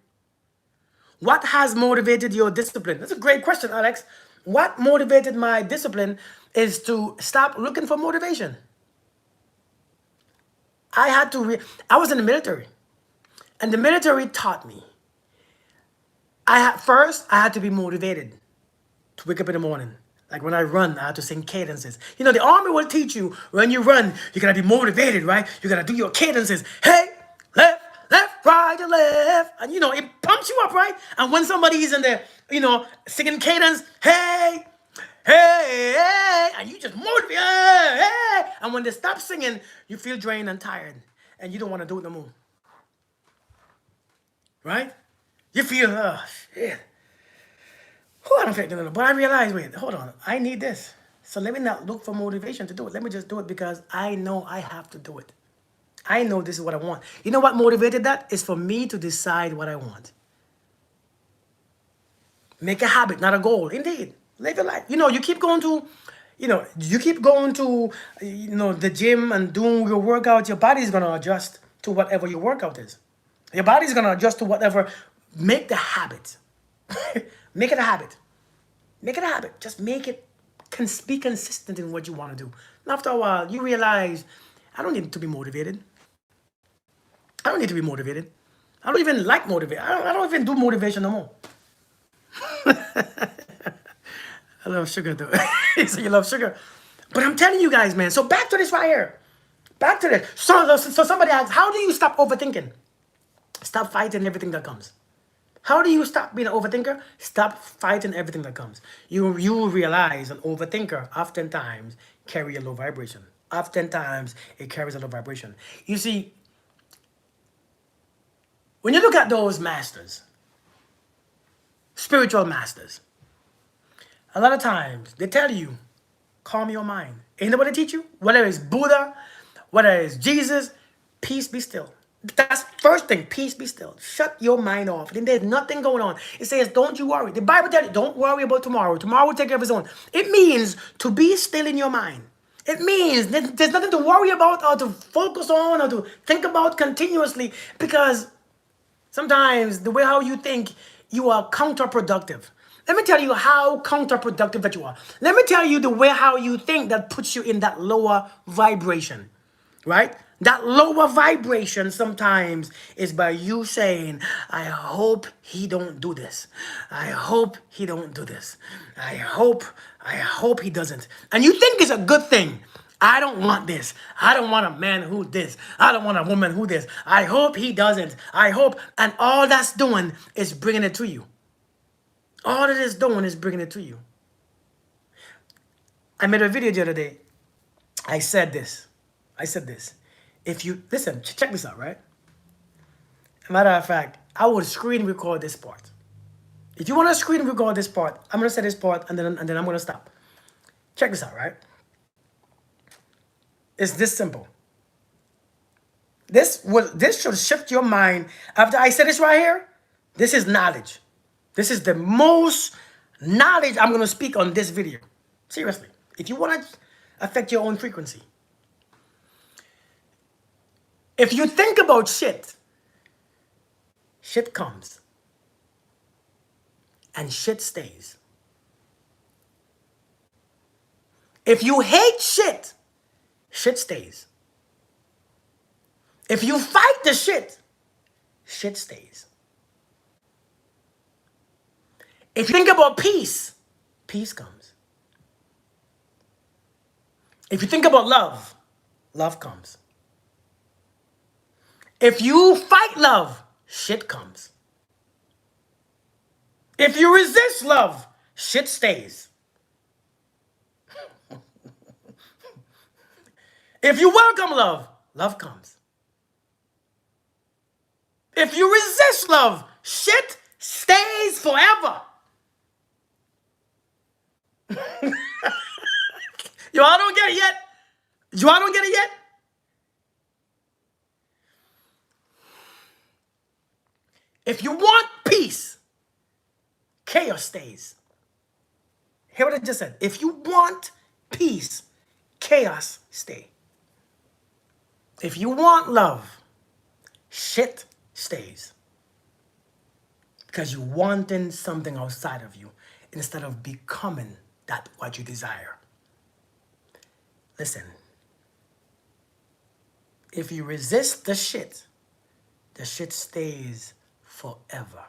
What has motivated your discipline? That's a great question, Alex. What motivated my discipline is to stop looking for motivation. I was in the military, and the military taught me. First, I had to be motivated to wake up in the morning. Like when I run, I have to sing cadences. You know, the army will teach you when you run, you gotta be motivated, right? You gotta do your cadences. Hey, left, left, right, left. And you know, it pumps you up, right? And when somebody's in there, you know, singing cadence, hey, hey, hey, and you just motivate, hey, hey. And when they stop singing, you feel drained and tired. And you don't wanna do it no more. Right? You feel, oh, shit. I don't feel like doing it. But I realized, wait, hold on. I need this. So let me not look for motivation to do it. Let me just do it because I know I have to do it. I know this is what I want. You know what motivated that? Is for me to decide what I want. Make a habit, not a goal. Indeed. Live your life. You know, you keep going to, the gym and doing your workout, your body's going to adjust to whatever your workout is. Your body's going to adjust to whatever. Make the habit. Make it a habit. Make it a habit. Just make it, be consistent in what you want to do. And after a while, you realize, I don't need to be motivated. I don't need to be motivated. I don't even like motivation. I don't even do motivation no more. I love sugar though. So you love sugar. But I'm telling you guys, man. So back to this right here. Back to this. So somebody asks, how do you stop overthinking? Stop fighting everything that comes. How do you stop being an overthinker? Stop fighting everything that comes. You will realize an overthinker oftentimes carry a low vibration. Oftentimes it carries a low vibration. You see, when you look at those masters, spiritual masters, a lot of times they tell you, calm your mind. Ain't nobody teach you? Whether it's Buddha, whether it's Jesus, peace be still. That's first thing, peace be still. Shut your mind off. Then there's nothing going on. It says, don't you worry. The Bible tells you, don't worry about tomorrow. Tomorrow will take care of its own. It means to be still in your mind. It means there's nothing to worry about or to focus on or to think about continuously, because sometimes the way how you think, you are counterproductive. Let me tell you how counterproductive that you are. Let me tell you the way how you think that puts you in that lower vibration, right? That lower vibration sometimes is by you saying, I hope he don't do this. I hope he don't do this. I hope he doesn't. And you think it's a good thing. I don't want this. I don't want a man who this. I don't want a woman who this. I hope he doesn't. I hope. And all that's doing is bringing it to you. All it is doing is bringing it to you. I made a video the other day. I said this. If you, listen, check this out, right? Matter of fact, I would screen record this part. If you want to screen record this part, I'm going to say this part and then I'm going to stop. Check this out, right? It's this simple. This should shift your mind. After I said this right here, this is knowledge. This is the most knowledge I'm going to speak on this video. Seriously. If you want to affect your own frequency. If you think about shit, shit comes. And shit stays. If you hate shit, shit stays. If you fight the shit, shit stays. If you think about peace, peace comes. If you think about love, love comes. If you fight love, shit comes. If you resist love, shit stays. If you welcome love, love comes. If you resist love, shit stays forever. You all don't get it yet? You all don't get it yet? If you want peace, chaos stays. Hear what I just said. If you want peace, chaos stays. If you want love, shit stays. Because you're wanting something outside of you instead of becoming that what you desire. Listen, if you resist the shit stays forever.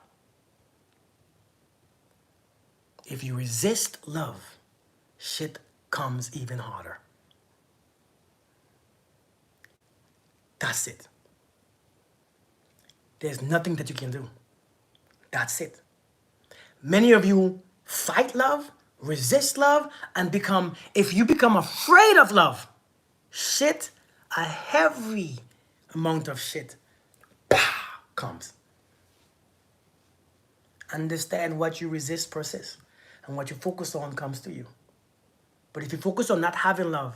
If you resist love, shit comes even harder. That's it. There's nothing that you can do. That's it. Many of you fight love, resist love, and if you become afraid of love, a heavy amount of shit comes. Understand what you resist persists, and what you focus on comes to you. But if you focus on not having love,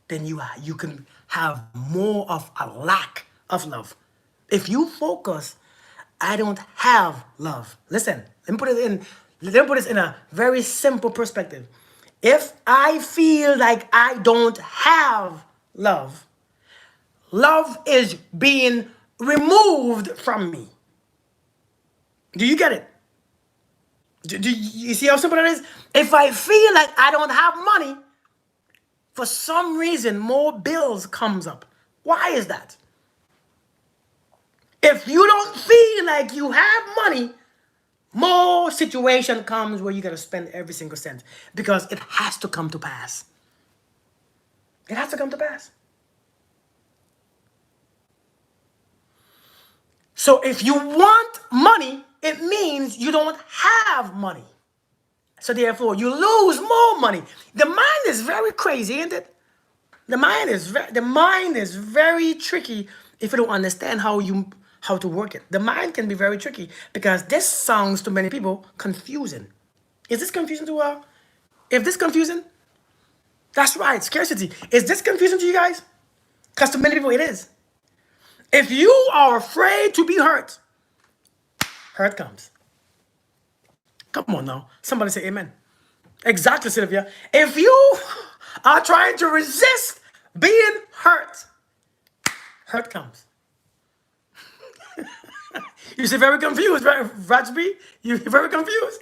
then you can have more of a lack of love. If you focus, I don't have love. Listen, let me put this in a very simple perspective. If I feel like I don't have love, love is being removed from me. Do you get it? Do you see how simple it is? If I feel like I don't have money, for some reason, more bills comes up. Why is that? If you don't feel like you have money, more situation comes where you got to spend every single cent because it has to come to pass. It has to come to pass. So if you want money, it means you don't have money. So therefore, you lose more money. The mind is very crazy, isn't it? The mind is very tricky if you don't understand how to work it. The mind can be very tricky because this sounds to many people confusing. Is this confusing to all? If this confusing, that's right, scarcity. Is this confusing to you guys? Because to many people it is. If you are afraid to be hurt, hurt comes. Come on now. Somebody say amen. Exactly, Sylvia. If you are trying to resist being hurt, hurt comes. You seem very confused, right, Rajbi? You're very confused.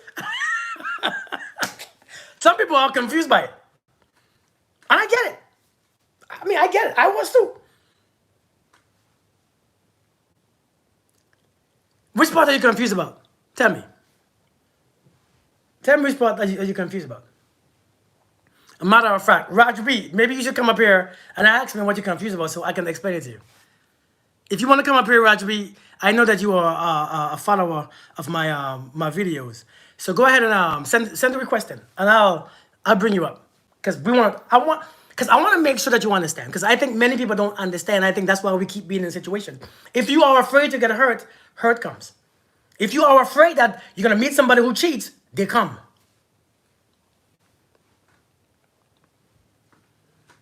Some people are confused by it. And I get it. I mean, I get it. I was too. Which part are you confused about? Tell me. Tell me which part are you confused about. A matter of fact, Raj B, maybe you should come up here and ask me what you're confused about so I can explain it to you. If you want to come up here, Raj B, I know that you are a follower of my videos. So go ahead and send a request in, and I'll bring you up. Because I want to make sure that you understand. Because I think many people don't understand. I think that's why we keep being in a situation. If you are afraid to get hurt, hurt comes. If you are afraid that you're going to meet somebody who cheats, they come.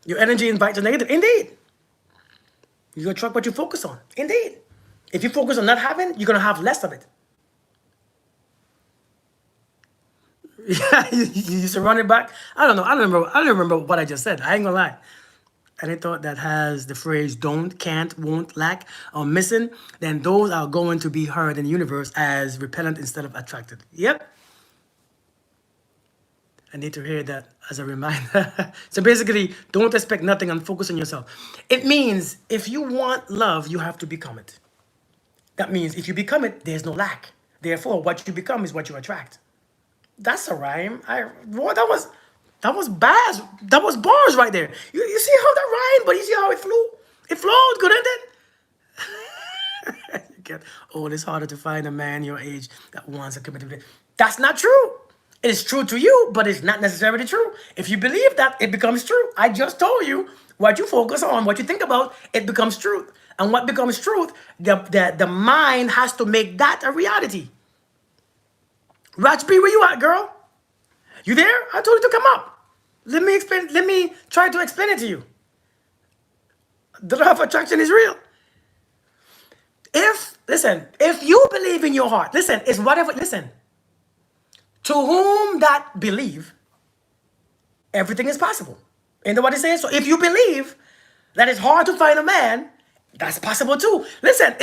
Your energy invites the negative. Indeed. You're going to track what you focus on. Indeed. If you focus on not having, you're going to have less of it. Yeah, you used to run it back. I don't know. I don't remember what I just said. I ain't going to lie. Any thought that has the phrase don't, can't, won't, lack, or missing, then those are going to be heard in the universe as repellent instead of attracted. Yep. I need to hear that as a reminder. So basically, don't expect nothing and focus on yourself. It means if you want love, you have to become it. That means if you become it, there's no lack. Therefore, what you become is what you attract. That's a rhyme. Boy, that was bad. That was bars right there. You see how that rhymed, but you see how it flew? It flowed good, and then you get, oh, it's harder to find a man your age that wants a commitment. That's not true. It is true to you, but it's not necessarily true. If you believe that, it becomes true. I just told you what you focus on, what you think about, it becomes truth. And what becomes truth, the mind has to make that a reality. Raj B, where you at, girl? You there? I told you to come up. Let me explain. Let me try to explain it to you. The law of attraction is real. If you believe in your heart, listen, it's whatever, listen. To whom that believe, everything is possible. You know what it says? So if you believe that it's hard to find a man, that's possible too. Listen,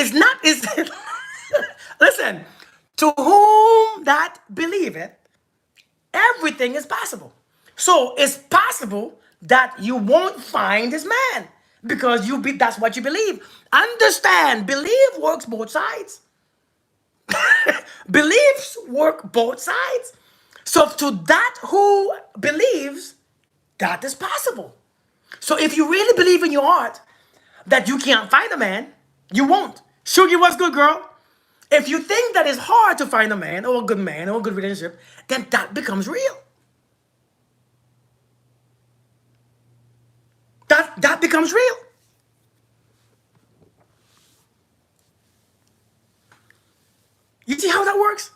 listen, to whom that believeth, everything is possible. So it's possible that you won't find this man because that's what you believe. Understand, belief works both sides. Beliefs work both sides. So to that who believes, that is possible. So if you really believe in your heart that you can't find a man, you won't. Sugar, what's good, girl? If you think that it's hard to find a man or a good man or a good relationship, then that becomes real. That becomes real. You see how that works?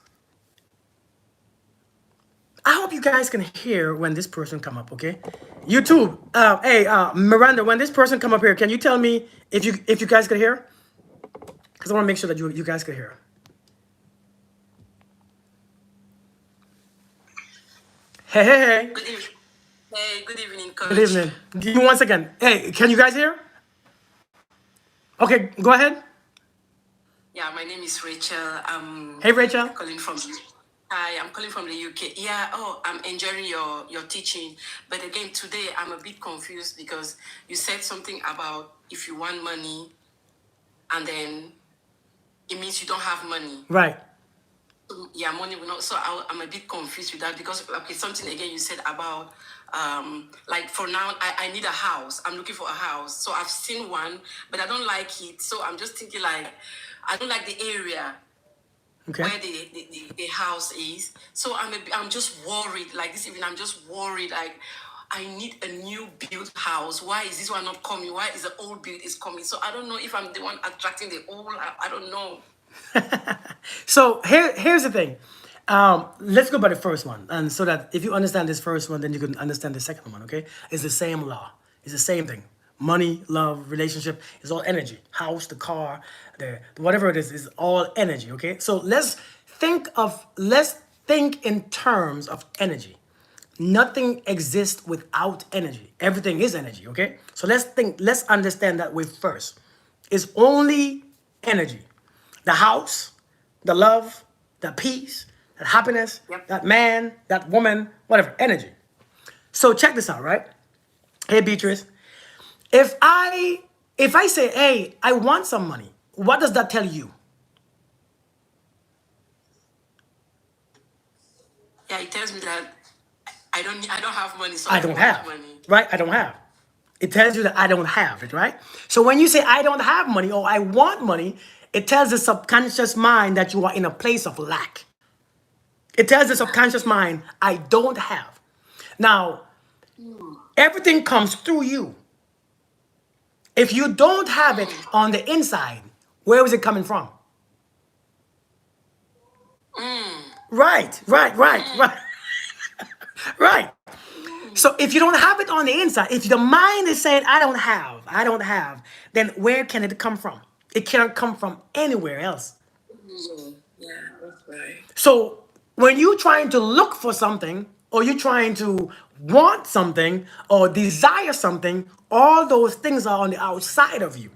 I hope you guys can hear when this person come up, okay? YouTube, hey, Miranda, when this person come up here, can you tell me if you guys can hear? Because I want to make sure that you guys can hear. Hey, hey, hey. Good evening. Hey, good evening, coach. Good evening. Give me 1 second. Hey, can you guys hear? Okay, go ahead. Yeah, my name is Rachel. Hey, Rachel. Calling from. Hi, I'm calling from the UK. Yeah. Oh, I'm enjoying your teaching, but again today I'm a bit confused because you said something about if you want money, and then it means you don't have money. Right. Yeah, money will not. So I'm a bit confused with that because something again you said about like for now I need a house. I'm looking for a house. So I've seen one, but I don't like it. So I'm just thinking like I don't like the area Okay. where the house is. So I'm just worried. Like this evening, I'm just worried. Like I need a new built house. Why is this one not coming? Why is the old build is coming? So I don't know if I'm the one attracting the old. I don't know. So here's the thing. Let's go by the first one, and so that if you understand this first one, then you can understand the second one. Okay, it's the same law. It's the same thing. Money, love, relationship is all energy. House, the car, the whatever it is all energy. Okay, so let's think in terms of energy. Nothing exists without energy. Everything is energy. Okay, so let's understand that way first. It's only energy. The house, the love, the peace, that happiness, Yep. that man, that woman, whatever, energy. So check this out, right? Hey Beatrice, if I say, hey, I want some money, what does that tell you? Yeah, it tells me that I don't have money, so I I don't want have, money. right? I don't have. It tells you that I don't have it, right? So when you say I don't have money or I want money, it tells the subconscious mind that you are in a place of lack. It tells the subconscious mind, I don't have. Now, everything comes through you. If you don't have it on the inside, where is it coming from? Right. Right. So if you don't have it on the inside, if the mind is saying, I don't have, then where can it come from? It cannot come from anywhere else. Yeah, that's right. So when you're trying to look for something, or you're trying to want something, or desire something, all those things are on the outside of you.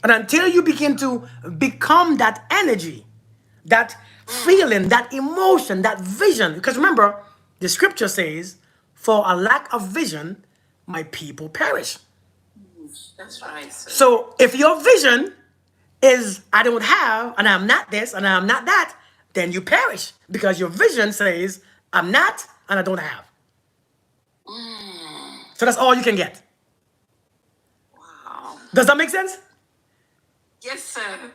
And until you begin to become that energy, that feeling, that emotion, that vision, because remember, the scripture says For a lack of vision, my people perish. That's right, sir. So if your vision is I don't have and I'm not this and I'm not that, then you perish because your vision says I'm not and I don't have. So that's all you can get. Wow. Does that make sense? Yes, sir.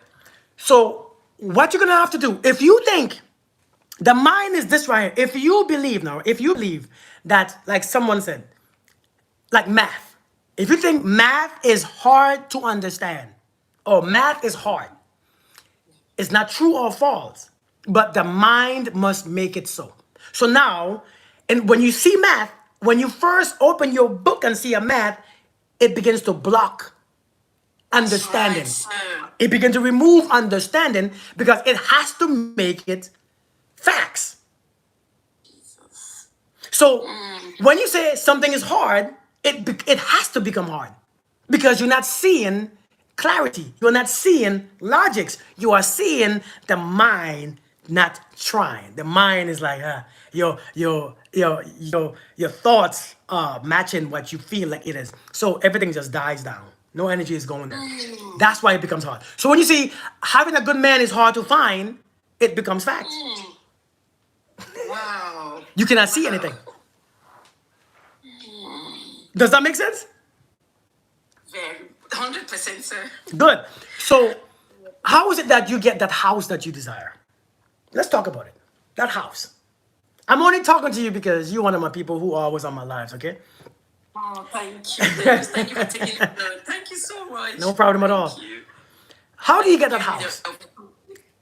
So what you're gonna have to do, if you think the mind is this right here, if you believe that, like someone said, like math, if you think math is hard to understand or math is hard, it's not true or false, but the mind must make it so. So now, and when you see math, when you first open your book and see a math, it begins to block That's right, understanding. sir. It begins to remove understanding because it has to make it facts. Jesus. So when you say something is hard, it has to become hard because you're not seeing clarity. You're not seeing logics. You are seeing the mind not trying. The mind is like your thoughts are matching what you feel like it is. So everything just dies down. No energy is going there. That's why it becomes hard. So when you see having a good man is hard to find, it becomes facts. Wow. You cannot see anything. Does that make sense? Very 100%, sir. Good. So, how is it that you get that house that you desire? Let's talk about it. That house. I'm only talking to you because you're one of my people who are always on my lives, okay? Oh, thank you. Thank you for taking it. Thank you so much. No problem at Thank all. you. How do you get that Give me house? the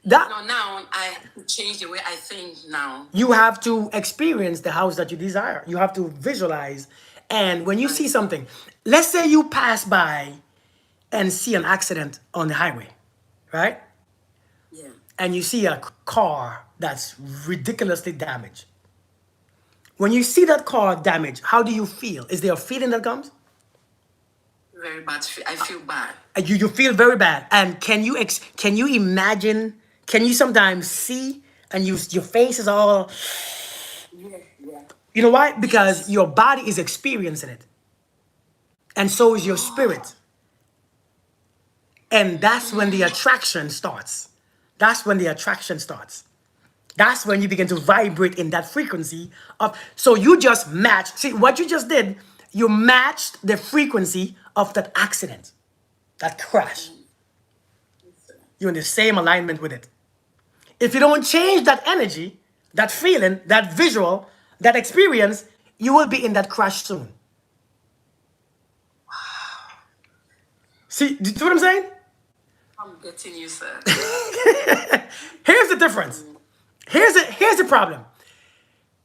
That no, now I have to change the way I think now. you have to experience the house that you desire. You have to visualize. And when you see Right. something, let's say you pass by and see an accident on the highway, right? Yeah. And you see a car that's ridiculously damaged. When you see that car damaged, how do you feel? Is there a feeling that comes? Very bad. I feel bad. You feel very bad. And can you imagine? Can you sometimes see and your face is all, Yeah, yeah. you know why? Because Yes. your body is experiencing it, and so is your spirit. And that's when the attraction starts. That's when the attraction starts. That's when you begin to vibrate in that frequency of. So you just match. See what you just did. You matched the frequency of that accident, that crash. You're in the same alignment with it. If you don't change that energy, that feeling, that visual, that experience, you will be in that crash soon. See, do you see what I'm saying? I'm getting you, sir. Here's the difference. Here's the problem.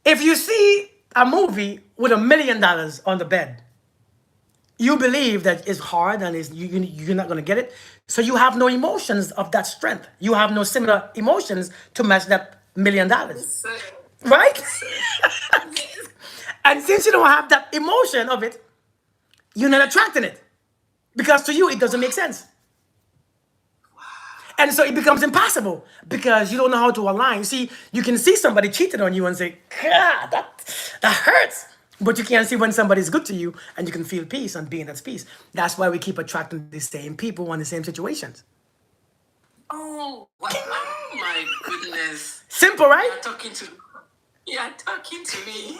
If you see a movie with $1 million on the bed, you believe that it's hard and you're not going to get it. So you have no emotions of that strength. You have no similar emotions to match that $1 million. Sir. Right? Yes. And since you don't have that emotion of it, you're not attracting it. Because to you, it doesn't make sense. And so it becomes impossible because you don't know how to align. See, you can see somebody cheating on you and say, God, that hurts. But you can't see when somebody's good to you and you can feel peace and be in that peace. That's why we keep attracting the same people and the same situations. Oh, wow. Oh my goodness. Simple, right? You're talking to You're talking to me.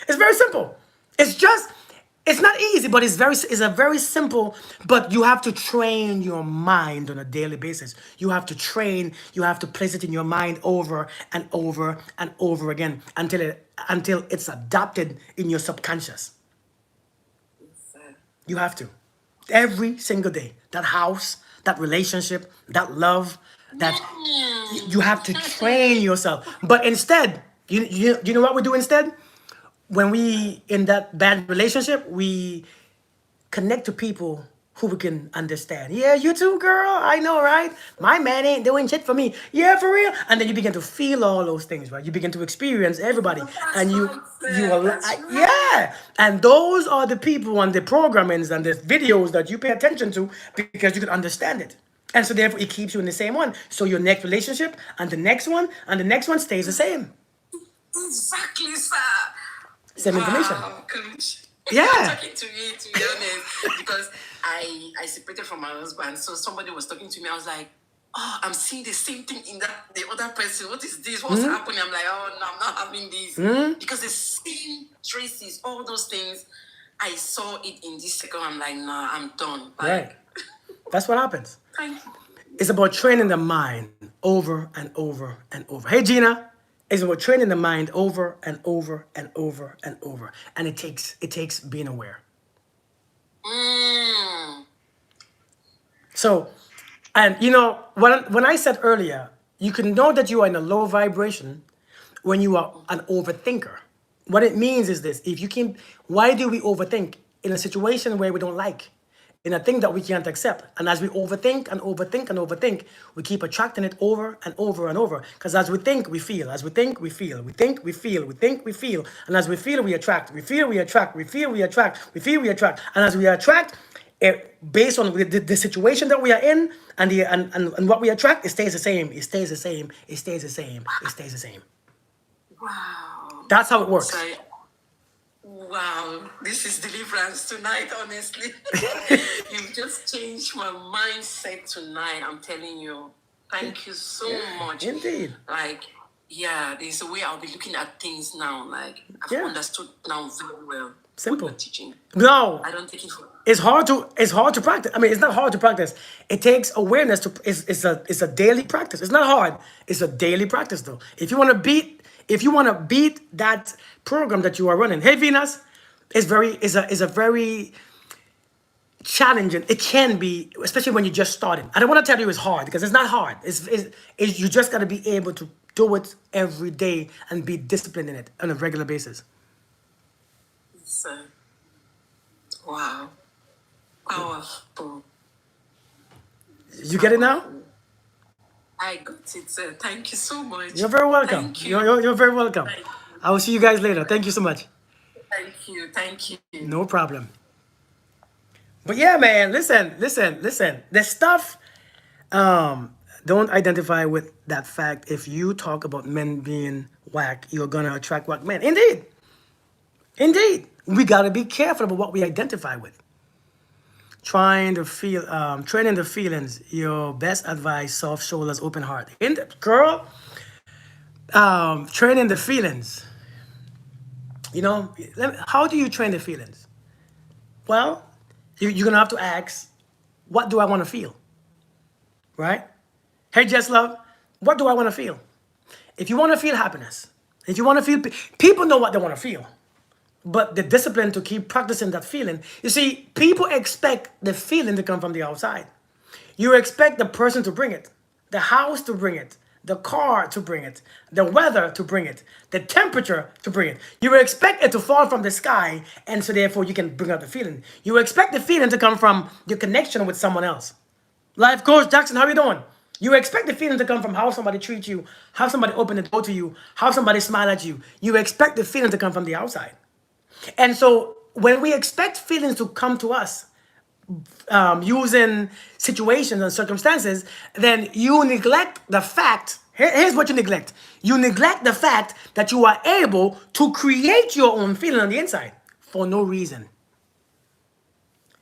It's very simple. It's not easy, but it's a very simple, but you have to train your mind on a daily basis. You have to train, you have to place it in your mind over and over and over again until it's adopted in your subconscious. Sir. You have to. Every single day. That house, that relationship, that love, that you have to train yourself. But instead, you know what we do instead? When we in that bad relationship, we connect to people who we can understand. Yeah, you too, girl. I know, right? My man ain't doing shit for me. Yeah, for real. And then you begin to feel all those things, right? You begin to experience everybody, and That's right, sir. That's right. yeah. And those are the people and the programmings and the videos that you pay attention to because you can understand it. And so therefore, it keeps you in the same one. So your next relationship and the next one and the next one stays the same. Exactly, sir. Same information. Wow, coach. You're Yeah. talking to me, to be honest, because I separated from my husband. So somebody was talking to me. I was like, oh, I'm seeing the same thing in the other person. What is this? What's happening? I'm like, oh no, I'm not having this. Because the same traces, all those things, I saw it in this second. I'm like, nah, I'm done. Like, Right. That's what happens. thank you. It's about training the mind over and over and over. Hey, Gina, it's about training the mind over and over and over and over. And it takes being aware. Mm. So, and you know, when I said earlier, you can know that you are in a low vibration when you are an overthinker. What it means is this: if you can, why do we overthink in a situation where we don't like? In a thing that we can't accept. And as we overthink and overthink and overthink, we keep attracting it over and over and over. Because as we think, we feel. As we think, we feel. We think, we feel. We think, we feel. And as we feel, we attract. We feel, we attract. We feel, we attract. We feel, we attract. And as we attract, based on the situation that we are in and what we attract, it stays the same. It stays the same. It stays the same. It stays the same. Wow. That's how it works. So wow, this is deliverance tonight, honestly. You've just changed my mindset tonight, I'm telling you. Thank you so much. Indeed. Like, yeah, there's a way I'll be looking at things now. Like, I've Yeah. understood now very well Simple. what you're teaching. No. I don't take it for It's hard to practice. I mean, it's not hard to practice. It takes awareness to it's a daily practice. It's not hard. It's a daily practice though. If you want to beat that program that you are running, hey Venus, is a very challenging. It can be, especially when you're just starting. I don't want to tell you it's hard because it's not hard. It's you just got to be able to do it every day and be disciplined in it on a regular basis. so. Wow. Powerful. You get it now? I got it, sir. Thank you so much. You're very welcome. Thank you. You're very welcome. Thank you. I will see you guys later. Thank you so much. Thank you. Thank you. No problem. But yeah, man, listen. The stuff, don't identify with that fact. If you talk about men being whack, you're gonna attract whack men. Indeed. We gotta be careful about what we identify with. Training the feelings. Your best advice: soft shoulders, open heart. Girl, training the feelings. You know, how do you train the feelings? Well, you're gonna have to ask, what do I want to feel? Right? Hey, Just Love, what do I want to feel? If you want to feel happiness, if you want to feel, people know what they want to feel, but the discipline to keep practicing that feeling. You see, people expect the feeling to come from the outside. You expect the person to bring it, the house to bring it, the car to bring it, the weather to bring it, the temperature to bring it. You expect it to fall from the sky, and so therefore you can bring out the feeling. You expect the feeling to come from your connection with someone else. Life Coach Jackson, how you doing? You expect the feeling to come from how somebody treats you, how somebody open the door to you, how somebody smile at you. You expect the feeling to come from the outside. And so when we expect feelings to come to us, using situations and circumstances, then you neglect the fact. Here's what you neglect. You neglect the fact that you are able to create your own feeling on the inside for no reason.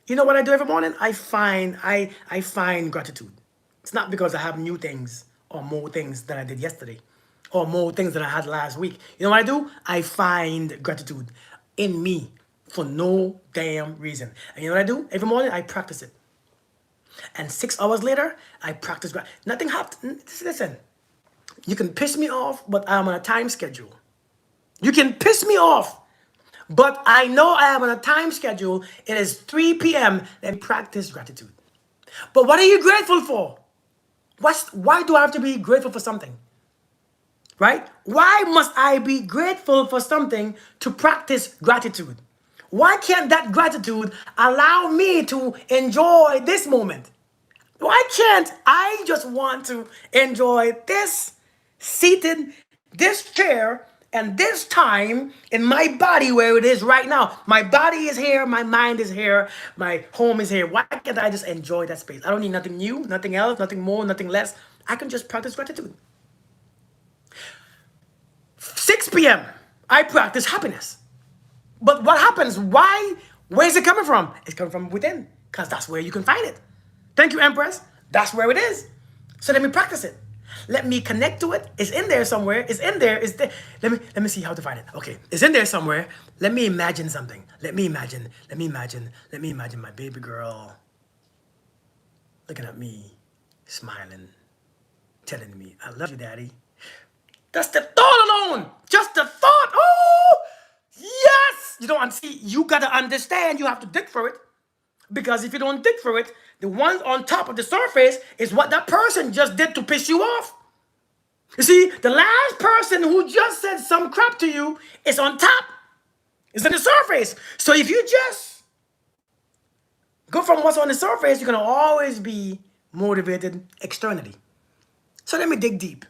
You know what I do every morning? I find gratitude. It's not because I have new things or more things than I did yesterday or more things than I had last week. You know what I do? I find gratitude in me for no damn reason. And you know what I do? Every morning I practice it. And 6 hours later, I practice gratitude. Nothing happened. Listen, you can piss me off, but I'm on a time schedule. You can piss me off, but I know I am on a time schedule. It is 3 p.m. Then practice gratitude. But what are you grateful for? Why do I have to be grateful for something? Right? Why must I be grateful for something to practice gratitude? Why can't that gratitude allow me to enjoy this moment? Why can't I just want to enjoy this seated, this chair, and this time in my body where it is right now? My body is here, my mind is here, my home is here. Why can't I just enjoy that space? I don't need nothing new, nothing else, nothing more, nothing less. I can just practice gratitude. 6 p.m., I practice happiness. But what happens? Why? Where is it coming from? It's coming from within, because that's where you can find it. Thank you, Empress. That's where it is. So let me practice it. Let me connect to it. It's in there somewhere. It's in there. It's there. Let me see how to find it. Okay, it's in there somewhere. Let me imagine something. Let me imagine. Let me imagine. Let me imagine my baby girl looking at me, smiling, telling me, "I love you, Daddy." That's the thought alone. Just the thought. Oh, yes. You don't see. You gotta understand. You have to dig for it. Because if you don't dig for it, the one on top of the surface is what that person just did to piss you off. You see, the last person who just said some crap to you is on top. It's on the surface. So if you just go from what's on the surface, you're gonna always be motivated externally. So let me dig deep.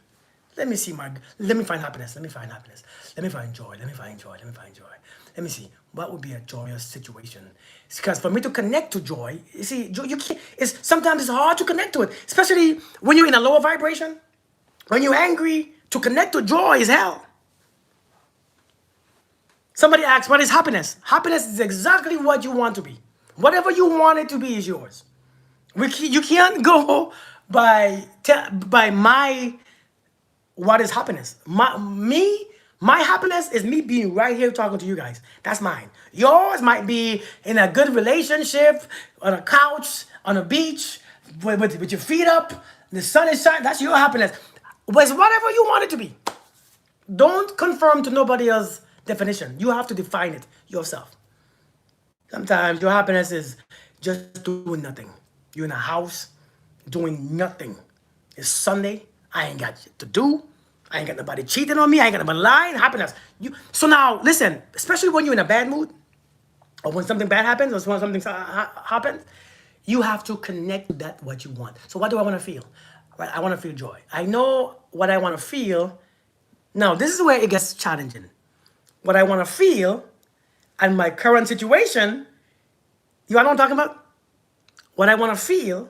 Let me see let me find happiness. Let me find happiness. Let me find joy. Let me find joy. Let me find joy. Let me see what would be a joyous situation. Because for me to connect to joy, you see, you can't. Sometimes it's hard to connect to it, especially when you're in a lower vibration. When you're angry, to connect to joy is hell. Somebody asks, "What is happiness?" Happiness is exactly what you want to be. Whatever you want it to be is yours. You can't go by my what is happiness? My happiness is me being right here talking to you guys. That's mine. Yours might be in a good relationship, on a couch, on a beach, with your feet up, the sun is shining. That's your happiness. It's whatever you want it to be. Don't conform to nobody else's definition. You have to define it yourself. Sometimes your happiness is just doing nothing. You're in a house doing nothing. It's Sunday. I ain't got shit to do. I ain't got nobody cheating on me. I ain't got nobody lying. Happiness. So now, listen, especially when you're in a bad mood, or when something bad happens, or when something happens, you have to connect to that what you want. So what do I want to feel? Right? I want to feel joy. I know what I want to feel. Now, this is where it gets challenging. What I want to feel and my current situation, you know what I'm talking about? What I want to feel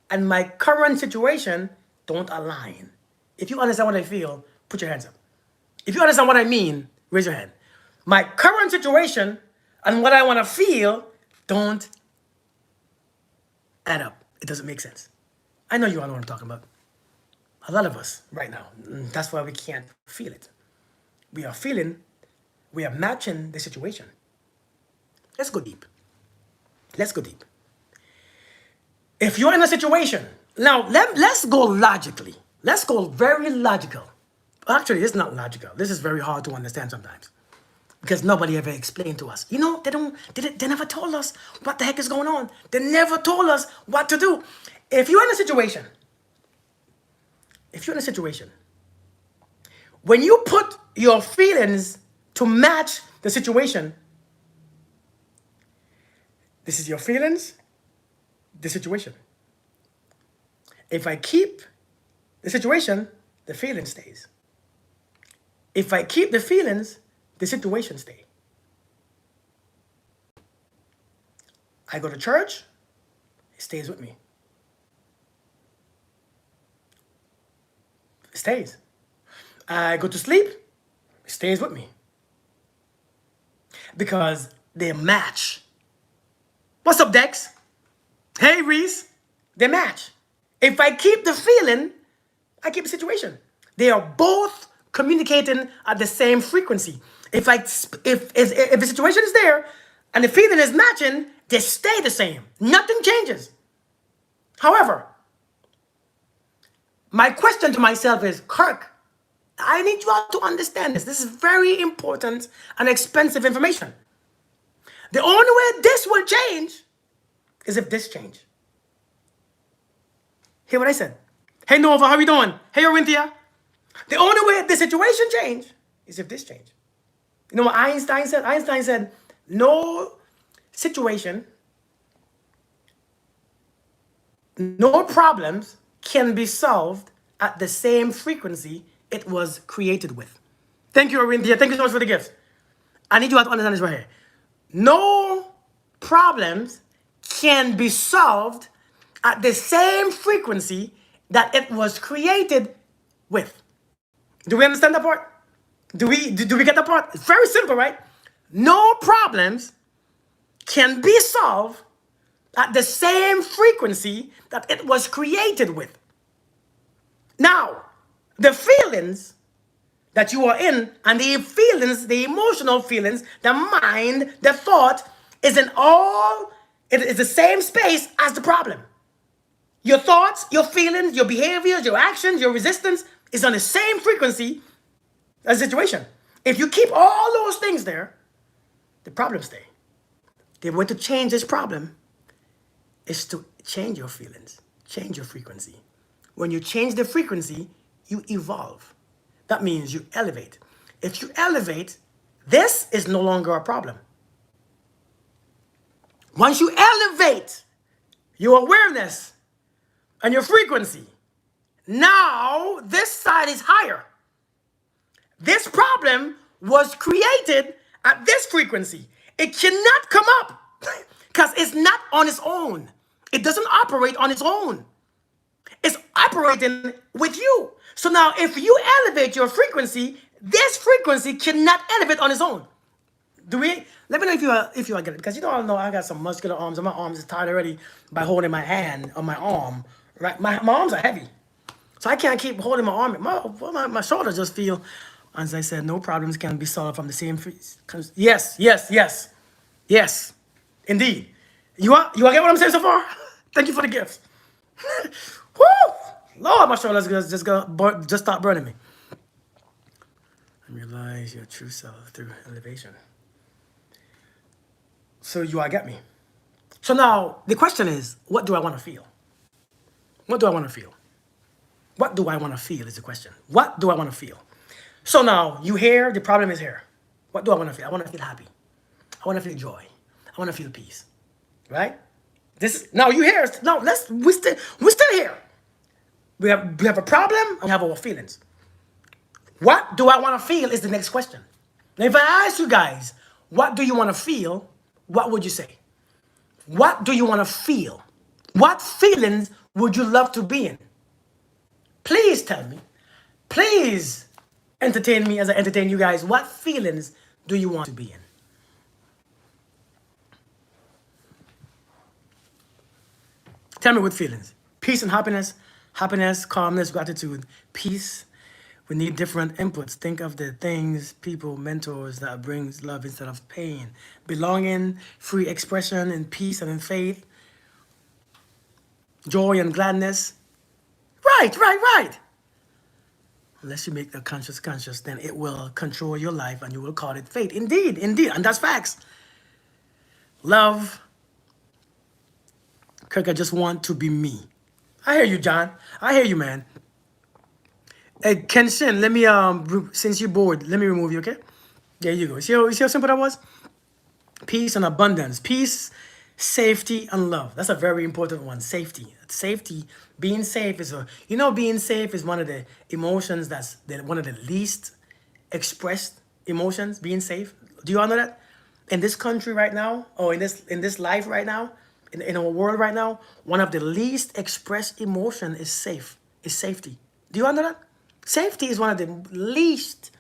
and my current situation don't align. If you understand what I feel, put your hands up. If you understand what I mean, raise your hand. My current situation and what I want to feel don't add up. It doesn't make sense. I know you all know what I'm talking about. A lot of us right now. That's why we can't feel it. We are matching the situation. Let's go deep. Let's go deep. If you're in a situation, now let's go logically. Let's go very logical. Actually, it's not logical. This is very hard to understand sometimes. Because nobody ever explained to us. You know, they never told us what the heck is going on. They never told us what to do. If you're in a situation, when you put your feelings to match the situation, this is your feelings, the situation. If I keep the situation, the feeling stays. If I keep the feelings, the situation stays. I go to church, it stays with me. It stays. I go to sleep, it stays with me. Because they match. What's up, Dex? Hey, Reese. They match. If I keep the feeling, I keep the situation. They are both communicating at the same frequency. If the situation is there and the feeling is matching, they stay the same. Nothing changes. However, my question to myself is, Kirk, I need you all to understand this. This is very important and expensive information. The only way this will change is if this change. Hear what I said? Hey, Nova, how you doing? Hey, Orinthia. The only way the situation change is if this change. You know what Einstein said? Einstein said, no situation, no problems can be solved at the same frequency it was created with. Thank you, Orinthia. Thank you so much for the gifts. I need you all to understand this right here. No problems can be solved at the same frequency that it was created with. Do we understand that part? Do we get that part? It's very simple, right? No problems can be solved at the same frequency that it was created with. Now, the feelings that you are in and the feelings, the emotional feelings, the mind, the thought is in all, it is the same space as the problem. Your thoughts, your feelings, your behaviors, your actions, your resistance is on the same frequency as the situation. If you keep all those things there, the problems stay. The way to change this problem is to change your feelings, change your frequency. When you change the frequency, you evolve. That means you elevate. If you elevate, this is no longer a problem. Once you elevate your awareness and your frequency, now this side is higher. This problem was created at this frequency. It cannot come up because it's not on its own. It doesn't operate on its own. It's operating with you. So now if you elevate your frequency, this frequency cannot elevate on its own. Do we? Let me know if you are getting it, because you don't know I got some muscular arms and my arms is tired already by holding my hand on my arm. Right, my arms are heavy, so I can't keep holding my arm. My shoulders just feel. As I said, no problems can be solved from the same. Yes, indeed. You get what I'm saying so far? Thank you for the gifts. Woo! Lord, my shoulders just stop burning me. And realize your true self through elevation. So you all get me. So now the question is, what do I want to feel? What do I want to feel? What do I want to feel is the question. What do I want to feel? So now you hear the problem is here. What do I want to feel? I want to feel happy. I want to feel joy. I want to feel peace. Right? This now you hear. No, we're still here. We have a problem and we have our feelings. What do I want to feel is the next question. Now, if I ask you guys, what do you want to feel? What would you say? What do you want to feel? What feelings would you love to be in? Please tell me. Please entertain me as I entertain you guys. What feelings do you want to be in? Tell me what feelings. Peace and happiness. Happiness, calmness, gratitude, peace. We need different inputs. Think of the things, people, mentors that brings love instead of pain. Belonging, free expression in peace and in faith. Joy and gladness. Right. Unless you make the conscious, then it will control your life and you will call it fate. Indeed. And that's facts. Love. Kirk, I just want to be me. I hear you, John. I hear you, man. Hey, Kenshin, let me, since you're bored, let me remove you, okay? There you go. See how simple that was? Peace and abundance. Peace, safety, and love. That's a very important one. Safety. Safety, being safe is being safe is one of the emotions that's one of the least expressed emotions, being safe. Do you all know that? In this country right now, or in this life right now, in our world right now, one of the least expressed emotion is safety. Do you all know that? Safety is one of the least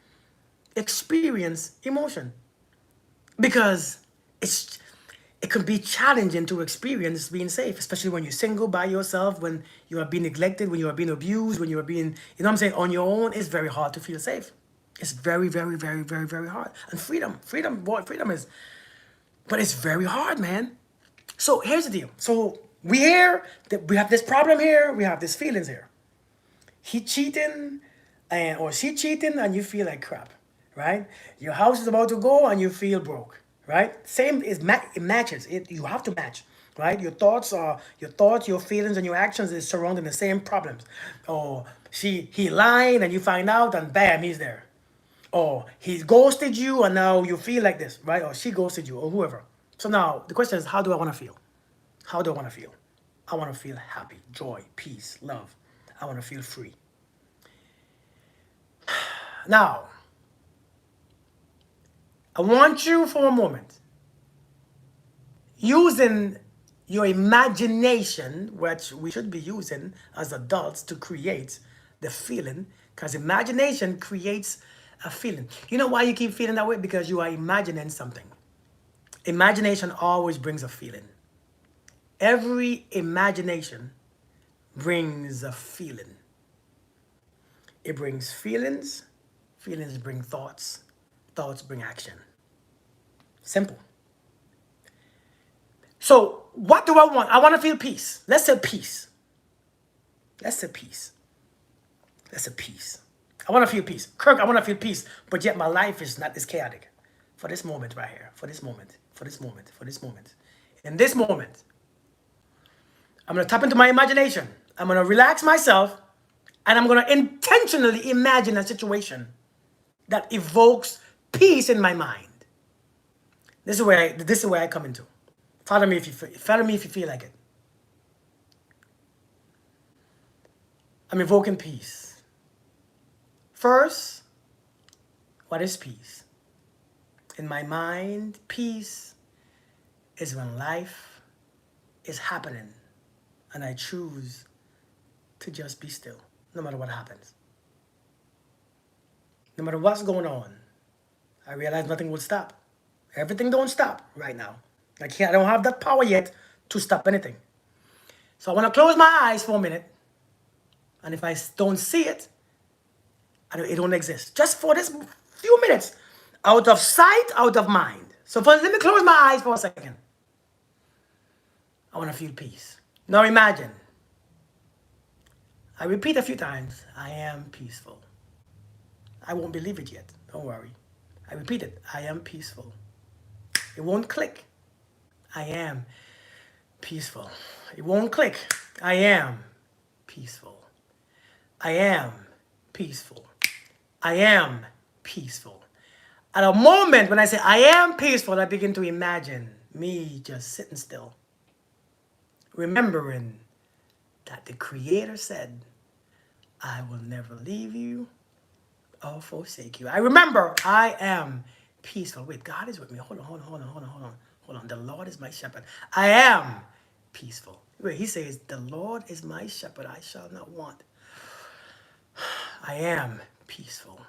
experienced emotion because it can be challenging to experience being safe, especially when you're single by yourself, when you are being neglected, when you are being abused, when you are being, what I'm saying, on your own. It's very hard to feel safe. It's very, very, very, very, very hard. And freedom is, but it's very hard, man. So here's the deal. So we hear that we have this problem here, we have these feelings here. He cheating, or she cheating, and you feel like crap, right? Your house is about to go, and you feel broke, right? Same is it matches. You have to match, right? Your thoughts, your feelings, and your actions is surrounding the same problems. Or he lied, and you find out, and bam, he's there. Or he ghosted you, and now you feel like this, right? Or she ghosted you, or whoever. So now the question is, how do I want to feel? How do I want to feel? I want to feel happy, joy, peace, love. I want to feel free. Now, I want you for a moment, using your imagination, which we should be using as adults to create the feeling, because imagination creates A feeling. You know why you keep feeling that way? Because you are imagining something. Imagination always brings a feeling. Every imagination brings a feeling. It brings feelings. Feelings bring thoughts. Thoughts bring action. Simple. So, what do I want? I want to feel peace. Let's say peace. Let's say peace. Let's say peace. I want to feel peace. Kirk, I want to feel peace. But yet my life is not this chaotic. For this moment right here. For this moment. For this moment. For this moment. In this moment, I'm going to tap into my imagination. I'm going to relax myself. And I'm going to intentionally imagine a situation that evokes peace in my mind. This is where I come into. Follow me if you feel like it. I'm evoking peace. First, what is peace? In my mind, peace is when life is happening and I choose to just be still, no matter what happens. No matter what's going on, I realize nothing will stop. Everything don't stop right now. I don't have that power yet to stop anything. So I want to close my eyes for a minute. And if I don't see it, it don't exist. Just for this few minutes. Out of sight, out of mind. So let me close my eyes for a second. I want to feel peace. Now imagine. I repeat a few times. I am peaceful. I won't believe it yet. Don't worry. I repeat it. I am peaceful. It won't click. I am peaceful. It won't click. I am peaceful. I am peaceful. I am peaceful. At a moment when I say I am peaceful, I begin to imagine me just sitting still, remembering that the Creator said, I will never leave you or forsake you. I remember I am peaceful. Wait, God is with me. Hold on. The Lord is my shepherd. I am peaceful. Wait, he says, the Lord is my shepherd. I shall not want. I am peaceful.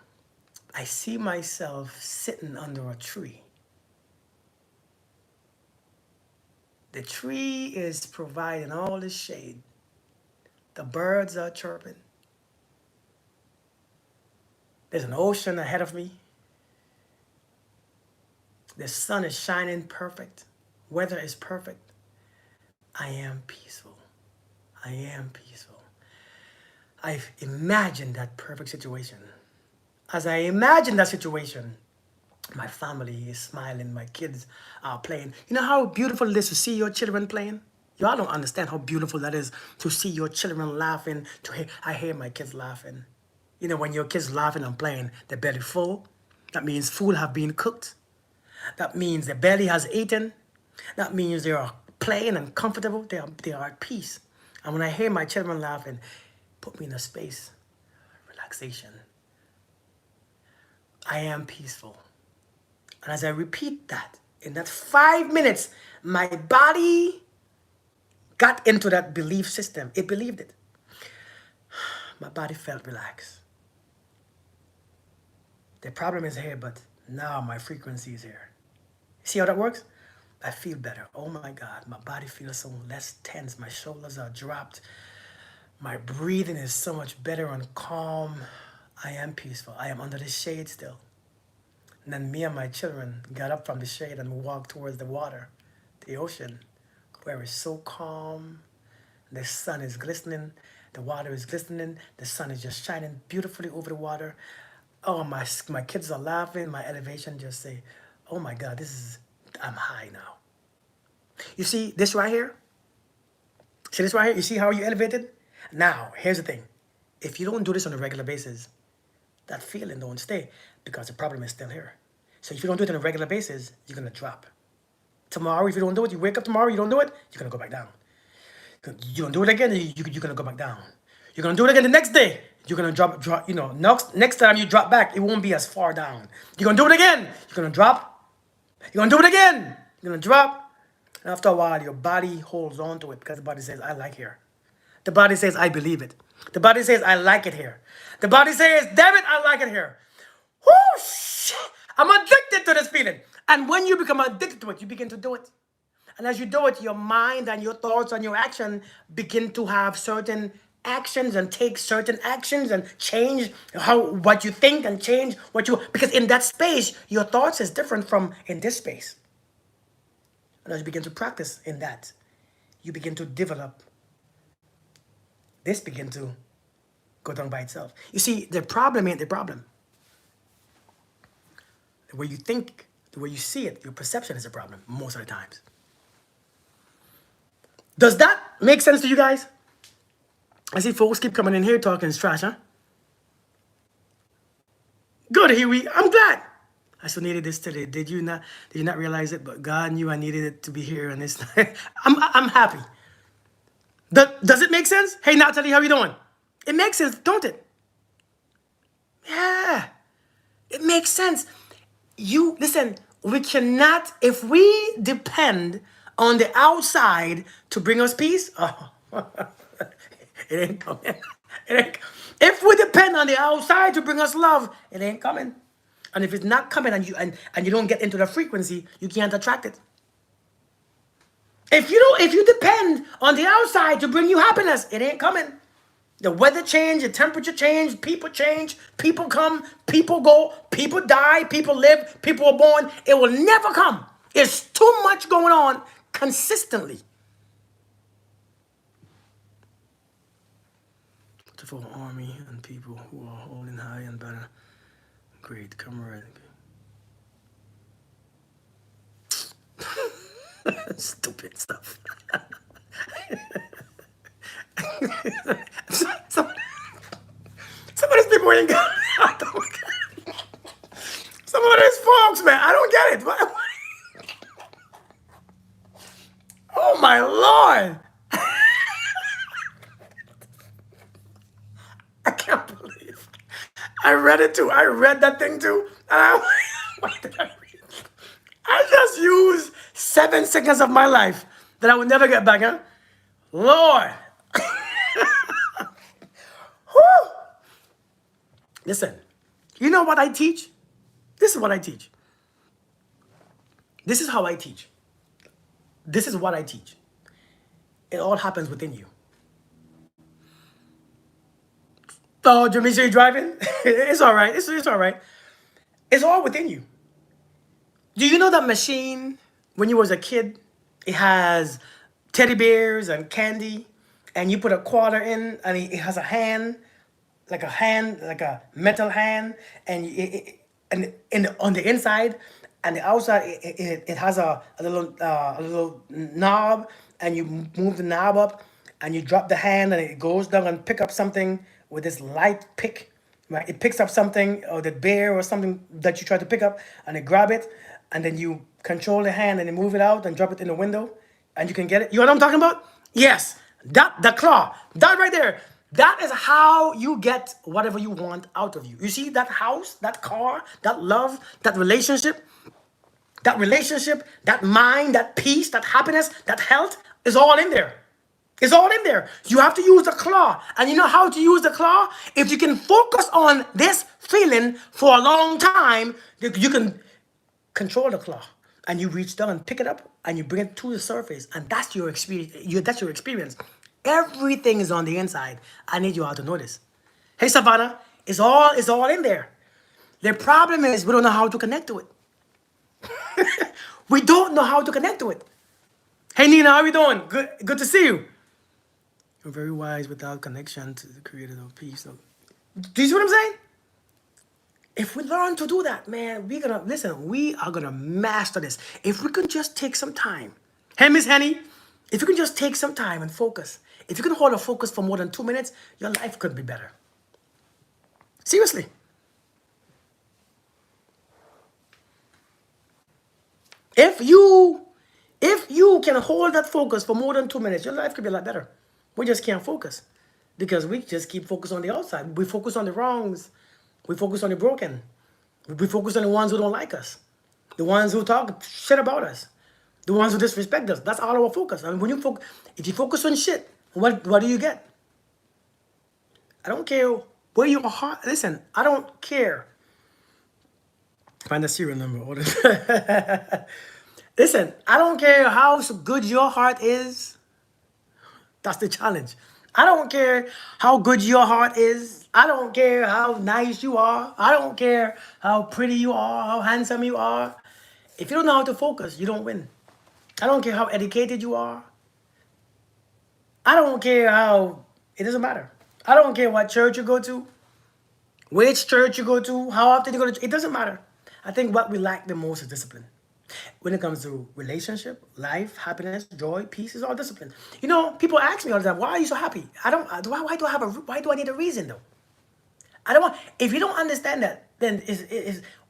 I see myself sitting under a tree. The tree is providing all the shade. The birds are chirping. There's an ocean ahead of me. The sun is shining perfect. Weather is perfect. I am peaceful. I am peaceful. I've imagined that perfect situation. As I imagine that situation, my family is smiling, my kids are playing. You know how beautiful it is to see your children playing? Y'all don't understand how beautiful that is to see your children laughing. I hear my kids laughing. You know, when your kids laughing and playing, their belly full. That means food have been cooked. That means their belly has eaten. That means they are playing and comfortable. They are at peace. And when I hear my children laughing, put me in a space, relaxation. I am peaceful. And as I repeat that, in that 5 minutes, my body got into that belief system. It believed it. My body felt relaxed. The problem is here, but now my frequency is here. See how that works? I feel better. Oh my God, my body feels so less tense. My shoulders are dropped. My breathing is so much better and calm. I am peaceful. I am under the shade still. And then me and my children got up from the shade and walked towards the water, the ocean, where it's so calm. The sun is glistening. The water is glistening. The sun is just shining beautifully over the water. Oh, my kids are laughing. My elevation just say, oh my God, I'm high now. You see this right here? See this right here? You see how you elevated? Now, here's the thing. If you don't do this on a regular basis, that feeling don't stay because the problem is still here. So if you don't do it on a regular basis, you're going to drop. Tomorrow, if you don't do it, you wake up tomorrow, you don't do it, you're going to go back down. You don't do it again, you're going to go back down. You're going to do it again the next day, you're going to drop, next time you drop back, it won't be as far down. You're going to do it again, you're going to drop. You're going to do it again, you're going to drop. And after a while, your body holds on to it because the body says, I like here. The body says, I believe it. The body says, I like it here. The body says, damn it, I like it here. Woo! shit. I'm addicted to this feeling. And when you become addicted to it, you begin to do it. And as you do it, your mind and your thoughts and your action begin to have certain actions and take certain actions and change what you think and change what you, because in that space, your thoughts is different from in this space. And as you begin to practice in that, you begin to develop, this begin to go down by itself. You see, the problem ain't the problem. The way you think, the way you see it, your perception is a problem most of the times. Does that make sense to you guys? I see folks keep coming in here talking trash, huh? Good, Huey. I'm glad. I still needed this today. Did you not realize it? But God knew I needed it to be here on this. I'm happy. Does it make sense? Hey, Natalie, how you doing? It makes sense, don't it? Yeah. It makes sense. You listen, we cannot, if we depend on the outside to bring us peace, oh, it ain't coming. If we depend on the outside to bring us love, it ain't coming. And if it's not coming and you don't get into the frequency, you can't attract it. If you depend on the outside to bring you happiness, it ain't coming. The weather change, the temperature change, people come, people go, people die, people live, people are born. It will never come. There's too much going on consistently. For army and people who are holding high and better. Great camaraderie. Stupid stuff. some of these people ain't got some of these folks, man. I don't get it. Oh my Lord. I can't believe I read it too. I read that thing too. And what did I read? I just used 7 seconds of my life that I would never get back, huh? Lord. Whew. Listen, you know what I teach? This is what I teach. This is how I teach. This is what I teach. It all happens within you. Oh, Jimmy, you driving? It's all right. It's all right. It's all within you. Do you know that machine, when you was a kid, it has teddy bears and candy, and you put a quarter in, and it has a hand, like a metal hand, and on the inside and the outside, it has a little knob, and you move the knob up, and you drop the hand, and it goes down and pick up something with this light pick. Right? It picks up something, or the bear or something that you try to pick up, and it grab it, and then you control the hand and you move it out and drop it in the window, and you can get it. You know what I'm talking about? Yes, the claw, that right there. That is how you get whatever you want out of you. You see that house, that car, that love, that relationship, that mind, that peace, that happiness, that health is all in there. It's all in there. You have to use the claw. And you know how to use the claw? If you can focus on this feeling for a long time, you can control the claw. And you reach down and pick it up and you bring it to the surface. And that's your experience. That's your experience. Everything is on the inside. I need you all to know this. Hey, Savannah, it's all in there. The problem is we don't know how to connect to it. We don't know how to connect to it. Hey, Nina, how are you doing? Good to see you. You're very wise without connection to the creator of peace. Do you see what I'm saying? If we learn to do that, man, we are gonna master this. If we can just take some time. Hey, Miss Henny, if you can just take some time and focus. If you can hold a focus for more than 2 minutes, your life could be better. Seriously. If you can hold that focus for more than 2 minutes, your life could be a lot better. We just can't focus because we just keep focused on the outside. We focus on the wrongs. We focus on the broken. We focus on the ones who don't like us, the ones who talk shit about us, the ones who disrespect us. That's all our focus. I mean, if you focus on shit, what do you get? I don't care where your heart. Listen, I don't care Find the serial number. Order. Listen, I don't care how good your heart is. That's the challenge. I don't care how good your heart is. I don't care how nice you are. I don't care how pretty you are, how handsome you are. If you don't know how to focus, you don't win. I don't care how educated you are. I don't care how, it doesn't matter. I don't care what church you go to, which church you go to, how often you go to church. It doesn't matter. I think what we lack the most is discipline. When it comes to relationship, life, happiness, joy, peace, is all discipline. You know, people ask me all the time, why are you so happy? I don't, why do I need a reason though? I don't want, if you don't understand that, then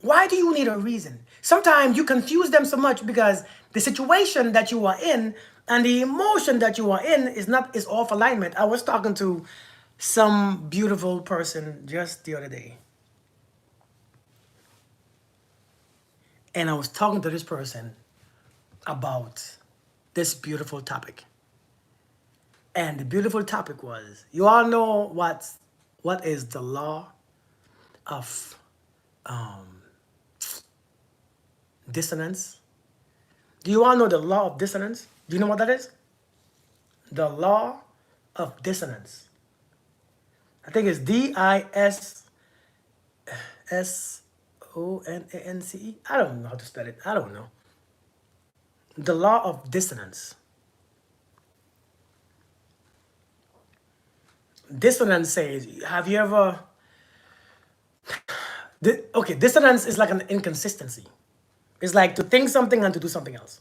why do you need a reason? Sometimes you confuse them so much because the situation that you are in and the emotion that you are in is off alignment. I was talking to some beautiful person just the other day. And I was talking to this person about this beautiful topic. And the beautiful topic was, you all know what is the law of dissonance? Do you all know the law of dissonance? Do you know what that is? The law of dissonance. I think it's Dissonance. I don't know how to spell it. I don't know. The law of dissonance. Dissonance says, have you ever... Okay, dissonance is like an inconsistency. It's like to think something and to do something else.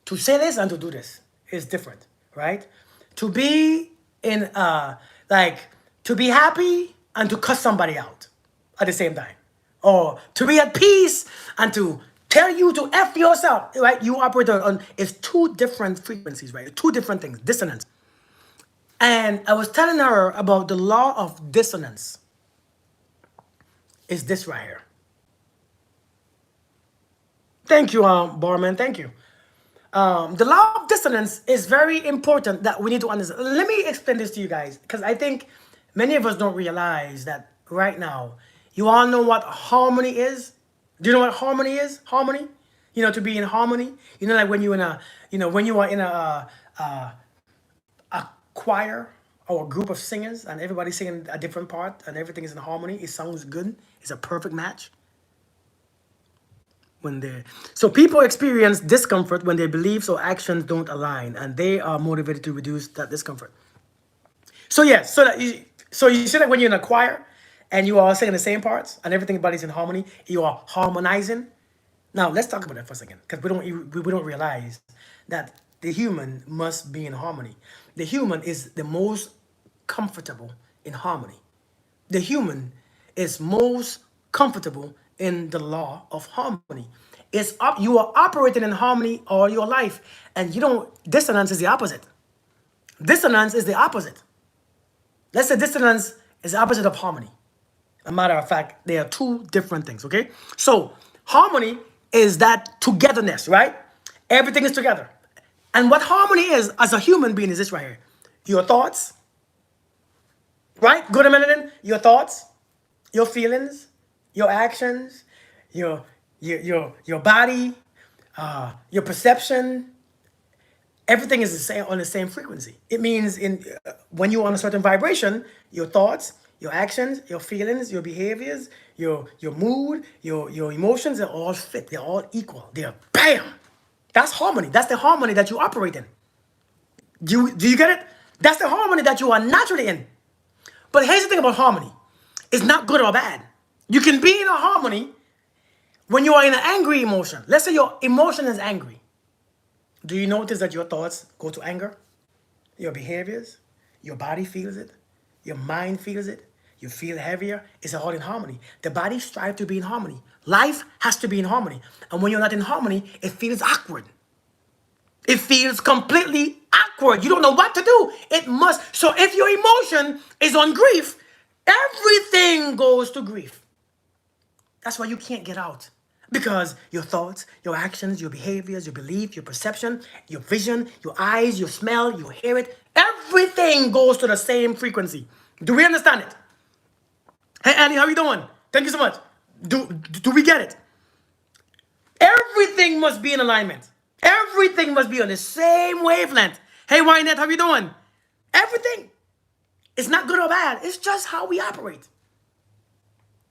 To say this and to do this is different, right? To be in, like, to be happy and to cuss somebody out at the same time. Or to be at peace and to tell you to F yourself, right? You operate on, it's two different frequencies, right? Two different things, dissonance. And I was telling her about the law of dissonance. Is this right here. Thank you, Barman, thank you. The law of dissonance is very important that we need to understand. Let me explain this to you guys, because I think many of us don't realize that right now. You all know what harmony is? Do you know what harmony is? Harmony? You know, to be in harmony? You know, like when you in a, you know, when you are in a choir or a group of singers and everybody's singing a different part and everything is in harmony, it sounds good, it's a perfect match. So people experience discomfort when their beliefs or actions don't align, and they are motivated to reduce that discomfort. So yes, so you see that when you're in a choir and you are singing the same parts and everybody's in harmony, you are harmonizing. Now let's talk about that for a second, because we don't realize that the human must be in harmony. The human is the most comfortable in harmony. The human is most comfortable in the law of harmony. You are operating in harmony all your life, and you don't. Dissonance is the opposite. Dissonance is the opposite. Let's say dissonance is the opposite of harmony. A matter of fact, they are two different things. Okay, so harmony is that togetherness, right? Everything is together, and what harmony is as a human being is this right here: your thoughts, right? Good, Melanie. Your thoughts, your feelings, your actions, your body, your perception. Everything is the same on the same frequency. It means when you're on a certain vibration, your thoughts, your actions, your feelings, your behaviors, your mood, your emotions are all fit. They're all equal. They're bam. That's harmony. That's the harmony that you operate in. Do you get it? That's the harmony that you are naturally in. But here's the thing about harmony. It's not good or bad. You can be in a harmony when you are in an angry emotion. Let's say your emotion is angry. Do you notice that your thoughts go to anger? Your behaviors, your body feels it, your mind feels it, you feel heavier. It's all in harmony. The body strives to be in harmony. Life has to be in harmony. And when you're not in harmony, it feels awkward. It feels completely awkward. You don't know what to do. It must. So if your emotion is on grief, everything goes to grief. That's why you can't get out. Because your thoughts, your actions, your behaviors, your belief, your perception, your vision, your eyes, your smell, you hear it, everything goes to the same frequency. Do we understand it? Hey, Annie, how you doing? Thank you so much. Do we get it? Everything must be in alignment. Everything must be on the same wavelength. Hey, Wynette, how you doing? Everything. It's not good or bad. It's just how we operate.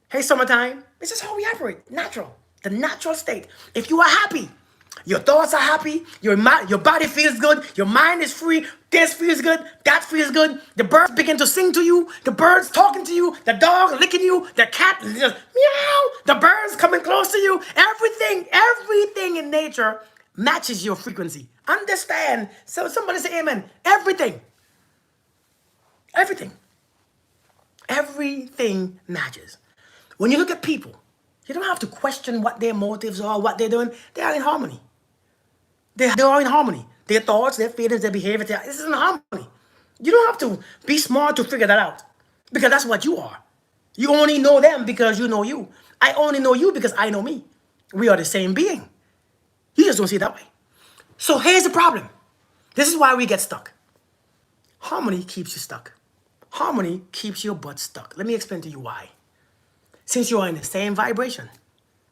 Hey, summertime. This is how we operate. Natural. The natural state. If you are happy, your thoughts are happy, your body feels good, your mind is free, this feels good, that feels good, the birds begin to sing to you, the birds talking to you, the dog licking you, the cat just meow, the birds coming close to you, everything in nature matches your frequency. Understand? So somebody say amen. Everything. Everything. Everything matches. When you look at people, you don't have to question what their motives are, what they're doing. They are in harmony. They are in harmony. Their thoughts, their feelings, their behavior, this is in harmony. You don't have to be smart to figure that out because that's what you are. You only know them because you know you. I only know you because I know me. We are the same being. You just don't see it that way. So here's the problem. This is why we get stuck. Harmony keeps you stuck. Harmony keeps your butt stuck. Let me explain to you why. Since you are in the same vibration.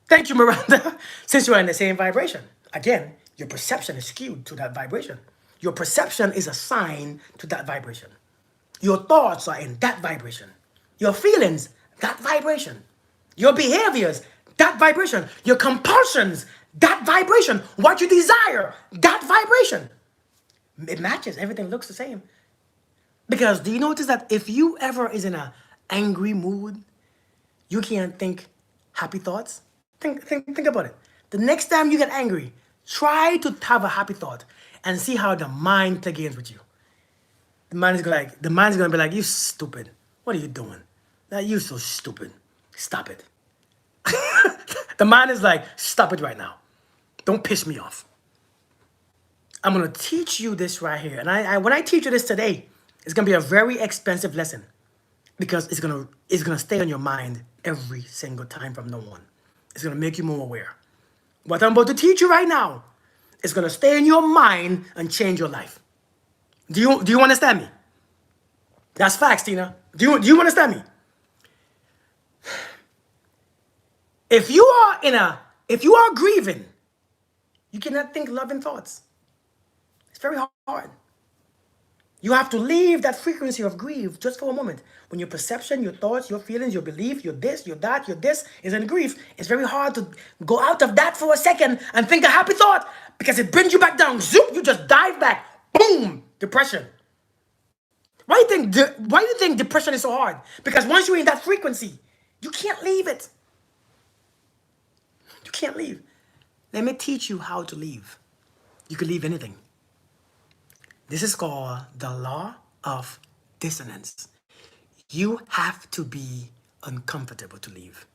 Thank you, Miranda. Since you are in the same vibration, again, your perception is skewed to that vibration. Your perception is assigned to that vibration. Your thoughts are in that vibration. Your feelings, that vibration. Your behaviors, that vibration. Your compulsions, that vibration. What you desire, that vibration. It matches. Everything looks the same. Because do you notice that if you ever is in an angry mood, you can't think happy thoughts? Think about it. The next time you get angry, try to have a happy thought and see how the mind plays games with you. The mind is gonna be like, you stupid. What are you doing? That you so stupid. Stop it. The mind is like, stop it right now. Don't piss me off. I'm gonna teach you this right here. And I when I teach you this today, it's gonna be a very expensive lesson because it's gonna stay on your mind every single time from now on. It's gonna make you more aware. What I'm about to teach you right now is gonna stay in your mind and change your life. Do you understand me? That's facts, Tina. Do you understand me? If you are grieving, you cannot think loving thoughts. It's very hard. You have to leave that frequency of grief just for a moment. When your perception, your thoughts, your feelings, your belief, your this, your that, your this is in grief, it's very hard to go out of that for a second and think a happy thought because it brings you back down. Zoop, you just dive back. Boom, depression. Why do you think depression is so hard? Because once you're in that frequency, you can't leave it. You can't leave. Let me teach you how to leave. You can leave anything. This is called the law of dissonance. You have to be uncomfortable to leave.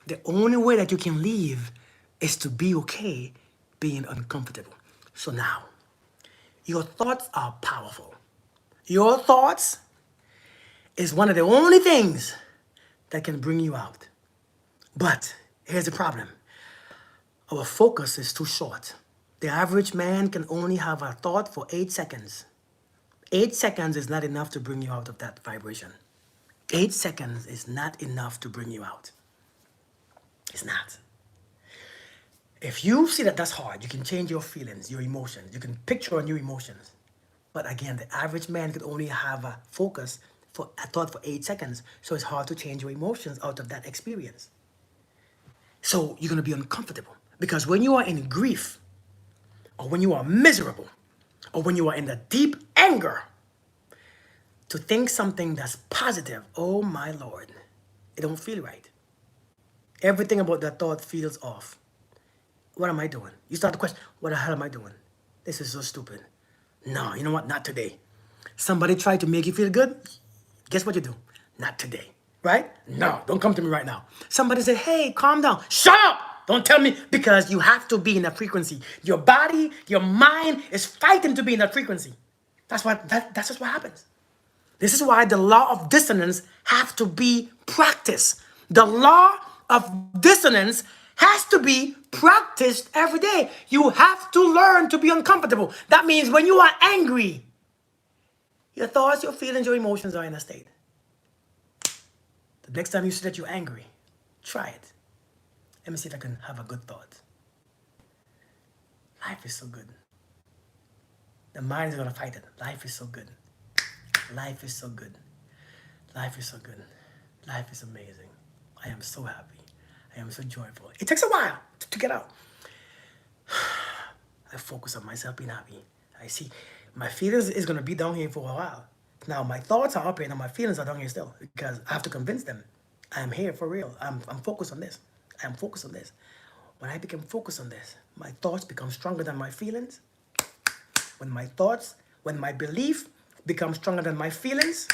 The only way that you can leave is to be okay being uncomfortable. So now, your thoughts are powerful. Your thoughts is one of the only things that can bring you out. But here's the problem. Our focus is too short. The average man can only have a thought for 8 seconds. 8 seconds is not enough to bring you out of that vibration. 8 seconds is not enough to bring you out. It's not. If you see that that's hard, you can change your feelings, your emotions. You can picture new emotions. But again, the average man could only have a focus for a thought for 8 seconds. So it's hard to change your emotions out of that experience. So you're going to be uncomfortable. Because when you are in grief, or when you are miserable, or when you are in the deep anger, to think something that's positive, oh my Lord, it don't feel right. Everything about that thought feels off. What am I doing? You start to question, what the hell am I doing? This is so stupid. No, you know what? Not today. Somebody tried to make you feel good. Guess what you do? Not today, right? No, don't come to me right now. Somebody said, hey, calm down. Shut up! Don't tell me, because you have to be in that frequency. Your body, your mind is fighting to be in that frequency. That's just what happens. This is why the law of dissonance has to be practiced. The law of dissonance has to be practiced every day. You have to learn to be uncomfortable. That means when you are angry, your thoughts, your feelings, your emotions are in a state. The next time you see that you're angry, try it. Let me see if I can have a good thought. Life is so good. The mind is gonna fight it. Life is so good. Life is so good. Life is so good. Life is amazing. I am so happy. I am so joyful. It takes a while to get out. I focus on myself being happy. I see my feelings is gonna be down here for a while. Now my thoughts are up here and my feelings are down here still because I have to convince them. I am here for real. I'm focused on this. I am focused on this. When I become focused on this, my thoughts become stronger than my feelings. When my belief becomes stronger than my feelings,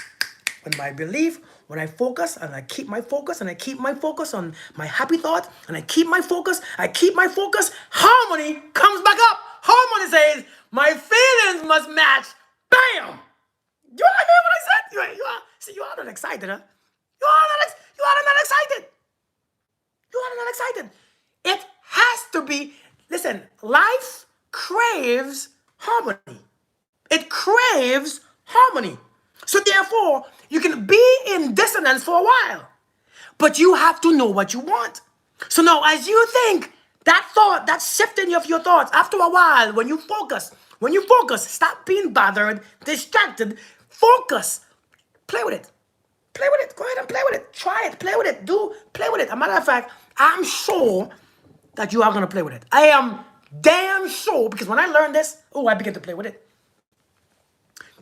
when I focus and I keep my focus and I keep my focus on my happy thought and I keep my focus, harmony comes back up. Harmony says, my feelings must match. Bam! You all hear what I said? You are not excited, huh? You are not excited. You are not excited. It has to be, listen, life craves harmony. It craves harmony. So therefore, you can be in dissonance for a while, but you have to know what you want. So now as you think, that thought, that shifting of your thoughts, after a while, when you focus, stop being bothered, distracted, focus, play with it. Play with it. Go ahead and play with it. Try it. Play with it. Play with it. As a matter of fact, I'm sure that you are going to play with it. I am damn sure because when I learned this, I began to play with it.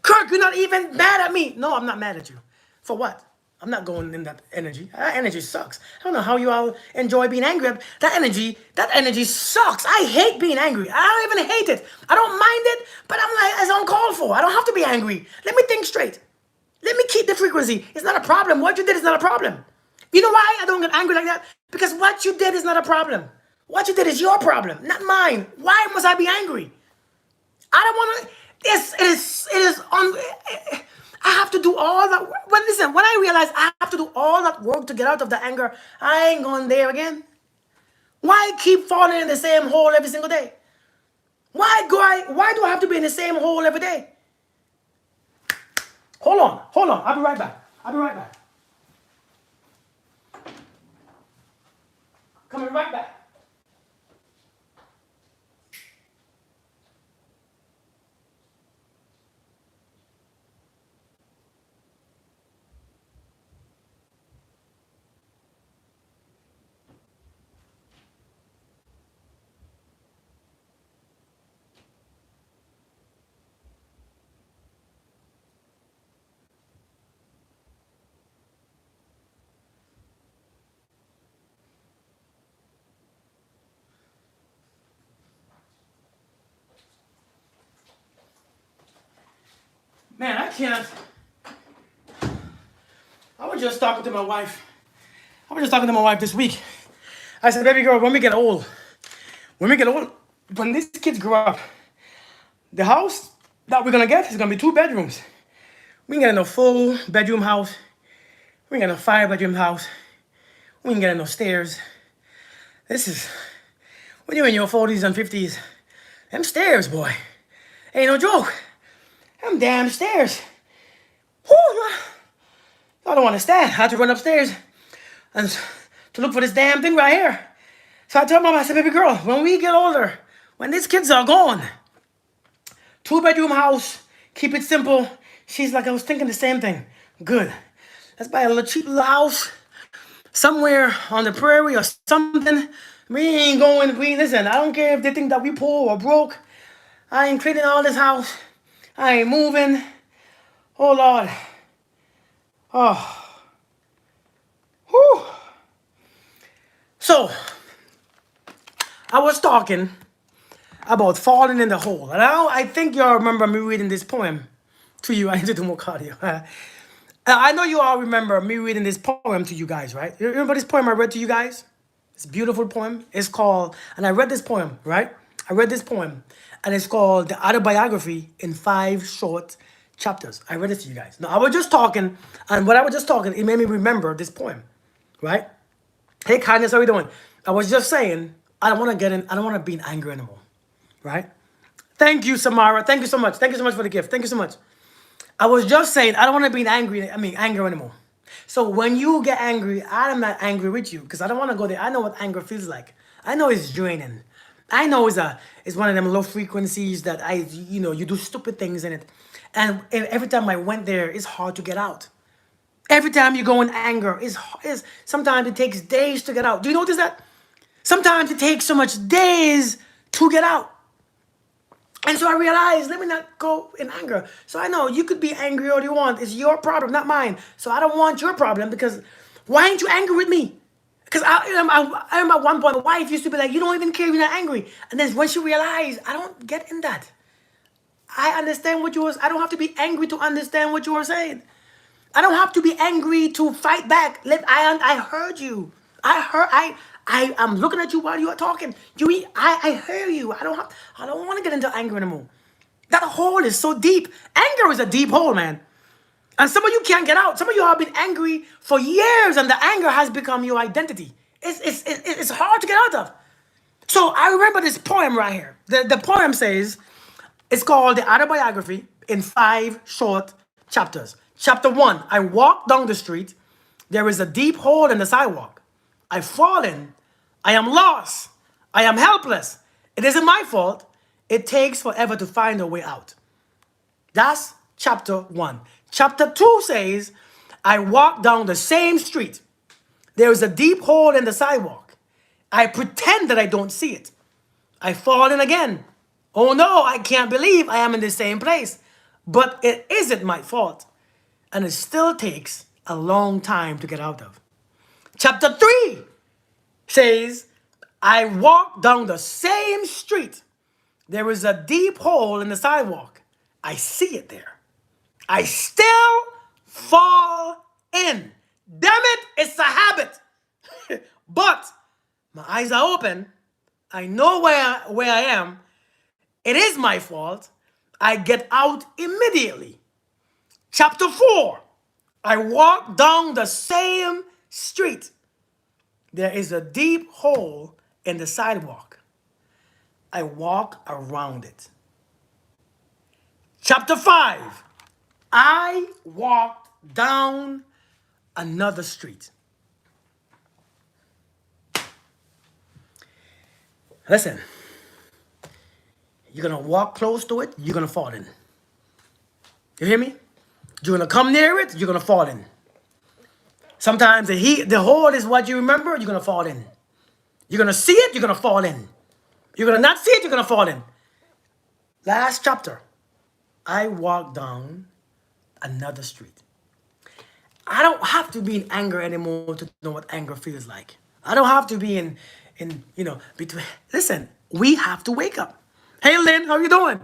Kirk, you're not even mad at me. No, I'm not mad at you. For what? I'm not going in that energy. That energy sucks. I don't know how you all enjoy being angry. That energy sucks. I hate being angry. I don't even hate it. I don't mind it, but I'm like, it's uncalled for. I don't have to be angry. Let me think straight. Let me keep the frequency. It's not a problem. What you did is not a problem. You know why I don't get angry like that? Because what you did is not a problem. What you did is your problem, not mine. Why must I be angry? I don't want to. I have to do all that. But listen, when I realize I have to do all that work to get out of the anger, I ain't going there again. Why keep falling in the same hole every single day? Why do I have to be in the same hole every day? Hold on. I'll be right back. Coming right back. Man, I can't. I was just talking to my wife. This week. I said, baby girl, when we get old, when these kids grow up, the house that we're gonna get is gonna be 2 bedrooms. We can get in a full bedroom house. We can get a 5-bedroom house. We can get in no stairs. This is, when you're in your 40s and 50s, them stairs, boy, ain't no joke. Them damn stairs. Whew, I don't want to stand. I had to run upstairs and to look for this damn thing right here. So I told mom, I said, baby girl, when we get older, when these kids are gone, 2-bedroom house, keep it simple. She's like, I was thinking the same thing. Good. Let's buy a little cheap little house somewhere on the prairie or something. Listen, I don't care if they think that we poor or broke. I ain't cleaning all this house. I ain't moving. Oh, Lord. Oh. Whew. So, I was talking about falling in the hole. And I think you all remember me reading this poem to you. I need to do more cardio. I know you all remember me reading this poem to you guys, right? You remember this poem I read to you guys? It's a beautiful poem. It's called, and I read this poem, right? I read this poem, and it's called The Autobiography in 5 Short Chapters. I read it to you guys. Now, I was just talking, and when I was just talking, it made me remember this poem, right? Hey, kindness, how are you doing? I was just saying, I don't want to be an angry animal, right? Thank you, Samara. Thank you so much. Thank you so much for the gift. Thank you so much. I was just saying, I don't want to be anger anymore. So when you get angry, I'm not angry with you because I don't want to go there. I know what anger feels like. I know it's draining. I know It's one of them low frequencies that you do stupid things in it. And every time I went there, it's hard to get out. Every time you go in anger, is sometimes it takes days to get out. Do you notice that? Sometimes it takes so much days to get out. And so I realized, let me not go in anger. So I know you could be angry all you want. It's your problem, not mine. So I don't want your problem, because why ain't you angry with me? Because I remember at one point, my wife used to be like, you don't even care if you're not angry. And then when she realized, I don't get in that. I understand what you was. I don't have to be angry to understand what you were saying. I don't have to be angry to fight back. I heard you. I am looking at you while you are talking. I hear you. I don't want to get into anger anymore. That hole is so deep. Anger is a deep hole, man. And some of you can't get out. Some of you have been angry for years, and the anger has become your identity. It's hard to get out of. So I remember this poem right here. The poem says, it's called The Autobiography in 5 short chapters. Chapter 1, I walk down the street. There is a deep hole in the sidewalk. I've fallen. I am lost. I am helpless. It isn't my fault. It takes forever to find a way out. That's chapter 1. Chapter 2 says, I walk down the same street. There is a deep hole in the sidewalk. I pretend that I don't see it. I've fallen again. Oh no, I can't believe I am in the same place. But it isn't my fault. And it still takes a long time to get out of. Chapter 3 says, I walk down the same street. There is a deep hole in the sidewalk. I see it there. I still fall in. Damn it, it's a habit. But my eyes are open. I know where I am. It is my fault. I get out immediately. Chapter 4. I walk down the same street. There is a deep hole in the sidewalk. I walk around it. Chapter 5. I walked down another street. Listen, you're going to walk close to it, you're going to fall in. You hear me? You're going to come near it, you're going to fall in. Sometimes the hole is what you remember, you're going to fall in. You're going to see it, you're going to fall in. You're going to not see it, you're going to fall in. Last chapter, I walked down another street. I don't have to be in anger anymore to know what anger feels like. I don't have to be in between. Listen, we have to wake up. Hey, Lynn, how you doing?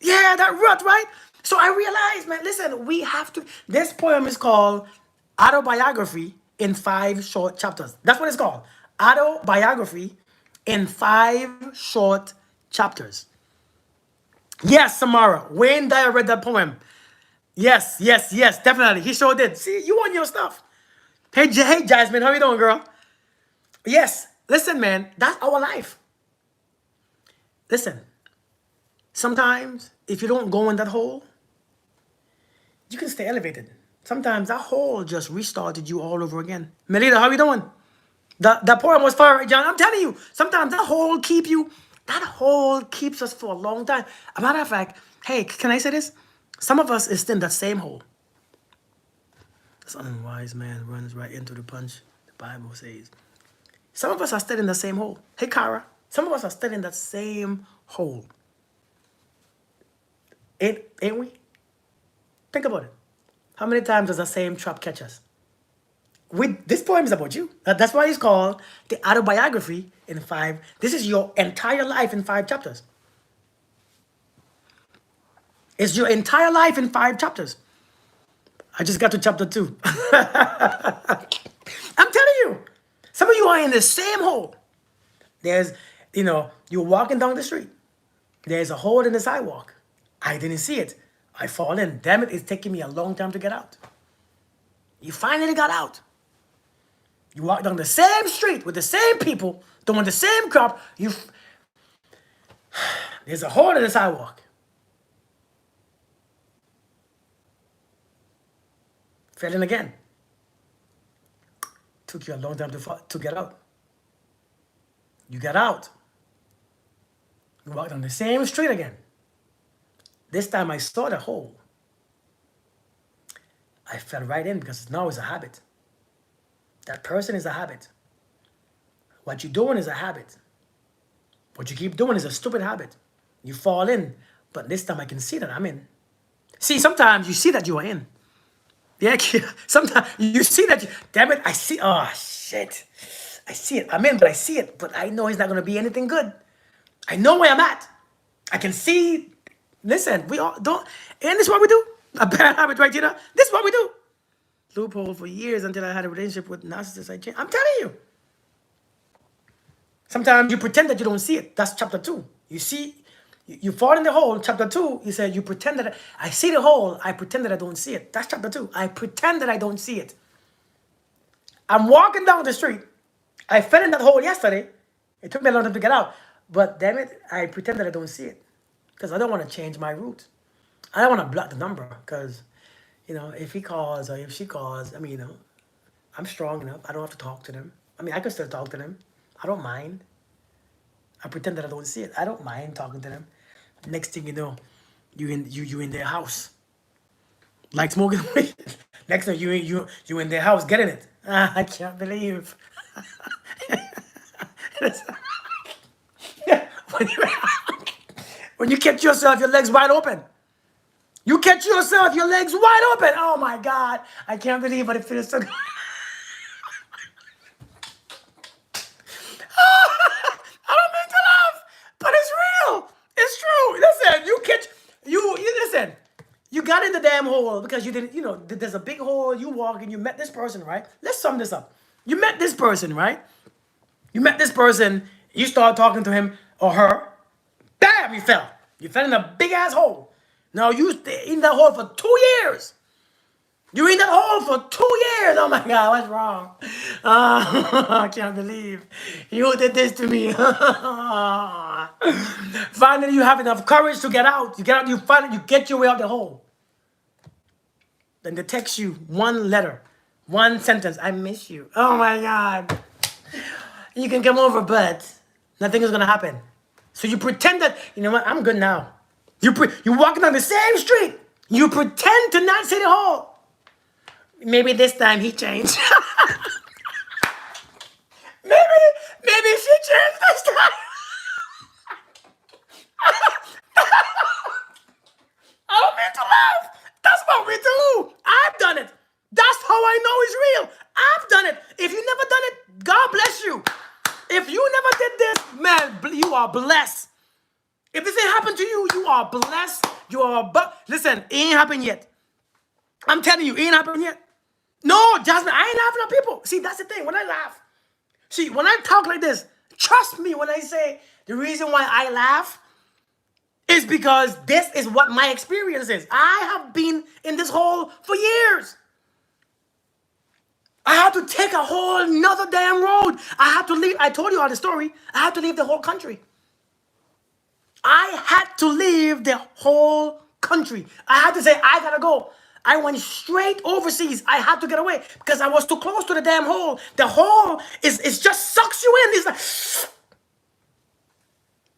Yeah, that rut, right? So I realized, man, listen, we have to. This poem is called Autobiography in 5 short chapters. That's what it's called. Autobiography in 5 short chapters. Yes, Samara. Wayne Dyer read that poem. Yes, definitely. He sure did. See, you on your stuff. Hey, Jasmine, how you doing, girl? Yes, listen, man, that's our life. Listen, sometimes if you don't go in that hole, you can stay elevated. Sometimes that hole just restarted you all over again. Melita, how you doing? That poem was fire, John. I'm telling you, sometimes that hole keeps us for a long time. A matter of fact, hey, can I say this? Some of us is still in that same hole. This unwise man runs right into the punch, the Bible says. Some of us are still in the same hole. Hey, Kara, some of us are still in that same hole. Ain't we? Think about it. How many times does the same trap catch us? This poem is about you. That's why it's called The Autobiography in 5. This is your entire life in 5 chapters. It's your entire life in 5 chapters. I just got to chapter 2. I'm telling you, some of you are in the same hole. There's, you're walking down the street. There's a hole in the sidewalk. I didn't see it. I fall in. Damn it, it's taking me a long time to get out. You finally got out. You walk down the same street with the same people, doing the same crap. There's a hole in the sidewalk. Fell in again. Took you a long time to get out. You get out. You walk down the same street again. This time I saw the hole. I fell right in because now it's a habit. That person is a habit. What you're doing is a habit. What you keep doing is a stupid habit. You fall in, but this time I can see that I'm in. See, sometimes you see that you are in. Yeah, sometimes you see that. Damn it, I see. Oh, shit. I see it. I'm in, but I see it. But I know it's not going to be anything good. I know where I'm at. I can see. Listen, we all don't. And this is what we do. A bad habit, right, Gina? This is what we do. Loophole for years until I had a relationship with narcissists. I'm telling you. Sometimes you pretend that you don't see it. That's chapter 2. You see, you fall in the hole. Chapter 2, you said you pretend that I see the hole. I pretend that I don't see it. That's chapter 2. I pretend that I don't see it. I'm walking down the street. I fell in that hole yesterday. It took me a long time to get out. But damn it, I pretend that I don't see it. Because I don't want to change my route. I don't want to block the number. Because, if he calls or if she calls, I'm strong enough. I don't have to talk to them. I can still talk to them. I don't mind. I pretend that I don't see it. I don't mind talking to them. Next thing you know, you in their house, like smoking weed. Next thing you in their house getting it. I can't believe. when, you, when you catch yourself, your legs wide open. You catch yourself, your legs wide open. Oh my God, I can't believe, but it feels so good. I don't mean to laugh, but it's real. It's true. Listen, listen. You got in the damn hole because you didn't, there's a big hole. You walk and you met this person, right? Let's sum this up. You met this person, right? You met this person. You start talking to him or her. Bam, you fell. You fell in a big ass hole. Now you stay in that hole for 2 years. You in that hole for 2 years. Oh my God, what's wrong? I can't believe you did this to me. Finally, you have enough courage to get out. You get out, you get your way out the hole. Then they text you one letter, one sentence. I miss you. Oh my God. You can come over, but nothing is going to happen. So you pretend that, you know what, I'm good now. You're walking down the same street. You pretend to not see the hole. Maybe this time he changed. maybe she changed this time. I don't mean to laugh. That's what we do. I've done it. That's how I know it's real. I've done it. If you never done it, God bless you. If you never did this, man, you are blessed. If this ain't happened to you, you are blessed. Listen, it ain't happened yet. I'm telling you, it ain't happened yet. No, Jasmine, I ain't laughing at people. See, that's the thing. When I laugh, when I talk like this, trust me when I say the reason why I laugh is because this is what my experience is. I have been in this hole for years. I had to take a whole nother damn road. I had to leave. I told you all the story. I had to leave the whole country. I had to leave the whole country. I had to say, I gotta go. I went straight overseas. I had to get away because I was too close to the damn hole. The hole is just sucks you in. It's like,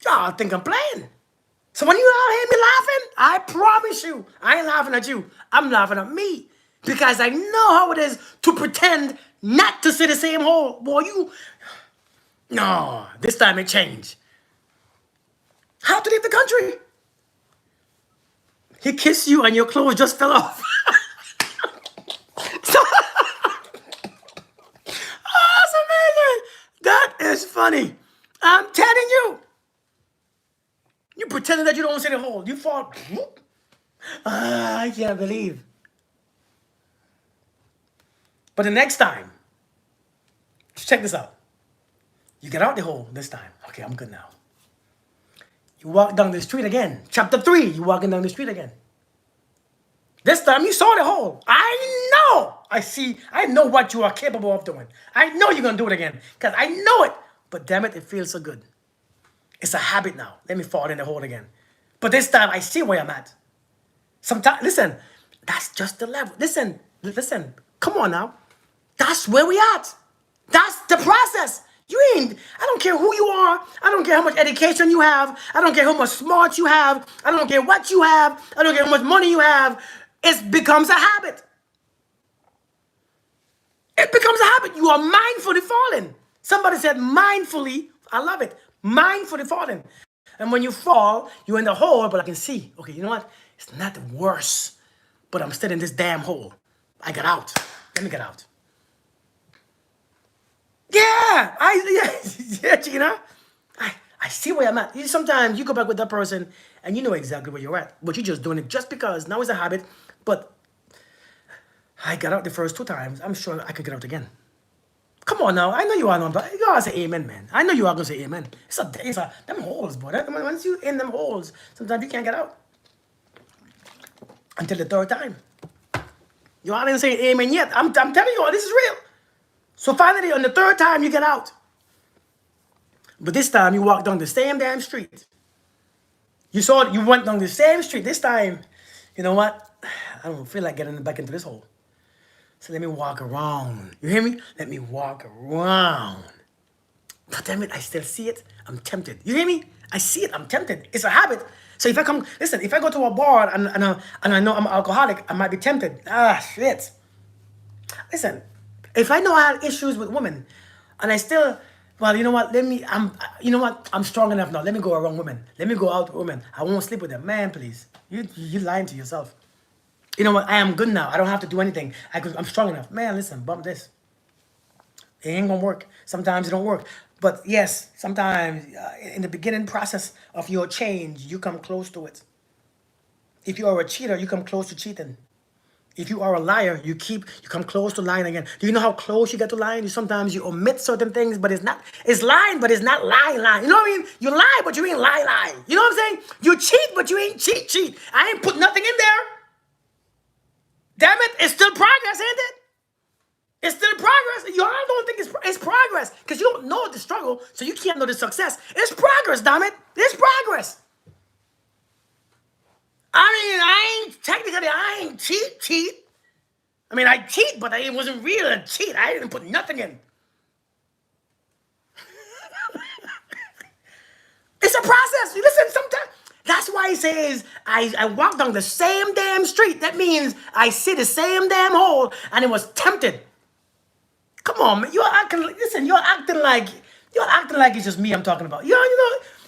y'all think I'm playing. So when you all hear me laughing, I promise you, I ain't laughing at you. I'm laughing at me because I know how it is to pretend not to see the same hole. Boy, no, this time it changed. How to leave the country? He kissed you and your clothes just fell off. That's amazing. That is funny. I'm telling you. You pretending that you don't see the hole. You fall. I can't believe. But the next time, check this out. You get out the hole this time. Okay, I'm good now. You walk down the street again. Chapter 3, you walking down the street again. This time you saw the hole. I know. I know what you are capable of doing. I know you're going to do it again because I know it. But damn it, it feels so good. It's a habit now. Let me fall in the hole again. But this time I see where I'm at. Sometimes, listen, that's just the level. Listen, come on now. That's where we at. That's the process. You ain't, I don't care who you are. I don't care how much education you have. I don't care how much smart you have. I don't care what you have. I don't care how much money you have. It becomes a habit. It becomes a habit. You are mindfully falling. Somebody said mindfully. I love it. Mindfully falling. And when you fall, you're in the hole, but I can see, okay, you know what? It's not worse, but I'm still in this damn hole. I got out. Let me get out. Yeah, yeah, Gina. I see where I'm at. Sometimes you go back with that person and you know exactly where you're at, but you're just doing it just because now it's a habit. But I got out the first 2 times. I'm sure I could get out again. Come on now. I know you are not, but you gotta say amen, man. I know you are gonna say amen. It's them holes, boy. Once you in them holes, sometimes you can't get out until the 3rd time. You all didn't say amen yet. I'm telling you all, this is real. So finally, on the 3rd time, you get out. But this time, you walk down the same damn street. You went down the same street. This time, you know what? I don't feel like getting back into this hole. So let me walk around. You hear me? Let me walk around. But damn it, I still see it. I'm tempted. You hear me? I see it. I'm tempted. It's a habit. So if I go to a bar and I know I'm an alcoholic, I might be tempted. Ah, shit. Listen, if I know I had issues with women, and I still, well, you know what? You know what? I'm strong enough now. Let me go around women. Let me go out with women. I won't sleep with them. Man, please. You lying to yourself. You know what? I am good now. I don't have to do anything. I'm strong enough. Man, listen, bump this. It ain't gonna work. Sometimes it don't work. But yes, sometimes in the beginning process of your change, you come close to it. If you are a cheater, you come close to cheating. If you are a liar, you come close to lying again. Do you know how close you get to lying? Sometimes you omit certain things, but it's lying, but it's not lying. You know what I mean? You lie, but you ain't lie. You know what I'm saying? You cheat, but you ain't cheat. I ain't put nothing in there. Damn it, it's still progress, ain't it? It's still progress. Y'all don't think it's progress because you don't know the struggle, so you can't know the success. It's progress, damn it. It's progress. I ain't cheat. I mean, I cheat, but it wasn't real a cheat. I didn't put nothing in. It's a process. You listen, sometimes. That's why he says, I walk down the same damn street. That means I see the same damn hole, and it was tempted. Come on, man. You're acting like it's just me I'm talking about.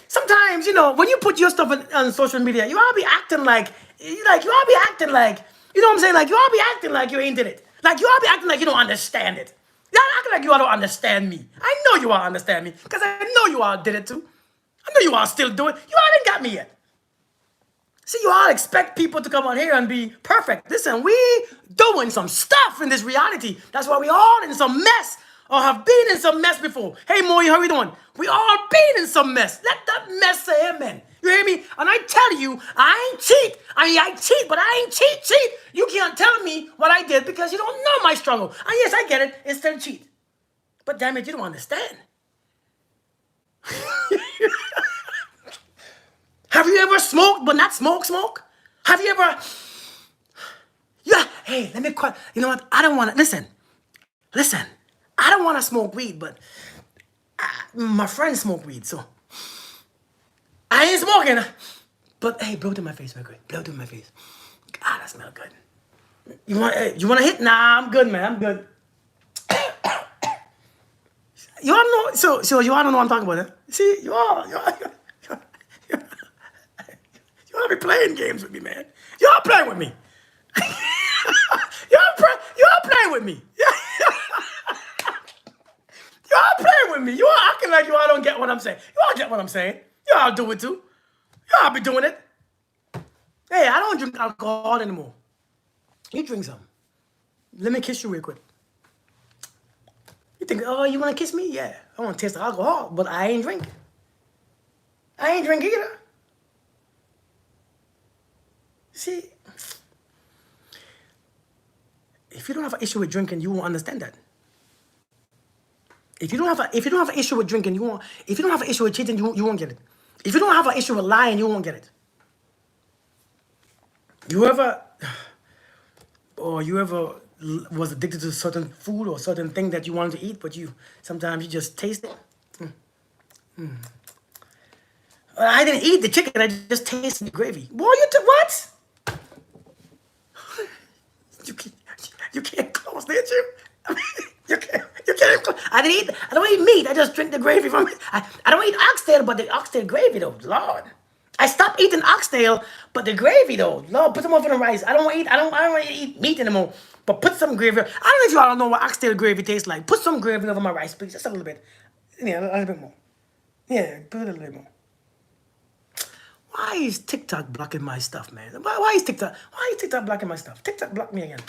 Sometimes, when you put your stuff on social media, you all be acting like, you all be acting like, you know what I'm saying? Like, you all be acting like you ain't did it. Like, you all be acting like you don't understand it. Y'all acting like you all don't understand me. I know you all understand me, because I know you all did it too. I know you all still do it. You all didn't got me yet. See, you all expect people to come on here and be perfect. Listen, we doing some stuff in this reality. That's why we all in some mess or have been in some mess before. Hey, Moy, how we doing? We all been in some mess. Let that mess say amen. You hear me? And I tell you, I ain't cheat. I cheat, but I ain't cheat. You can't tell me what I did because you don't know my struggle. And yes, I get it. It's still cheat. But damn it, you don't understand. Have you ever smoked but not smoke? Have you ever... Yeah, hey, let me quit. You know what? I don't want to... Listen. I don't want to smoke weed, but my friends smoke weed, so... I ain't smoking. But, hey, blow it in my face real quick. Blow it in my face. God, that smells good. You want to hit? Nah, I'm good, man. I'm good. You all know... So you all don't know what I'm talking about, huh? See, you all be playing games with me, man. Y'all playing with me. y'all playing with me. Y'all playing with me. You all acting like you all don't get what I'm saying. You all get what I'm saying. You all do it too. You all be doing it. Hey, I don't drink alcohol anymore. You drink some. Let me kiss you real quick. You think, oh, you want to kiss me? Yeah. I want to taste the alcohol, but I ain't drink. I ain't drink either. See, if you don't have an issue with drinking, you won't understand that. If you don't have an issue with drinking, if you don't have an issue with cheating, you won't get it. If you don't have an issue with lying, you won't get it. You ever was addicted to certain food or certain thing that you wanted to eat, but sometimes you just taste it I didn't eat the chicken. I just tasted the gravy. Boy, what? You can't, you can't close, did you? I mean, you can't close. I didn't eat. I don't eat meat. I just drink the gravy from it. I don't eat oxtail, but the oxtail gravy though, Lord. I stopped eating oxtail, but the gravy though, Lord, put some more on the rice. I don't really eat meat anymore. But put some gravy. I don't know if y'all know what oxtail gravy tastes like. Put some gravy over my rice, please, just a little bit. Yeah, a little bit more. Yeah, put a little bit more. Why is TikTok blocking my stuff, man? Why is TikTok? Why is TikTok blocking my stuff? TikTok blocked me again.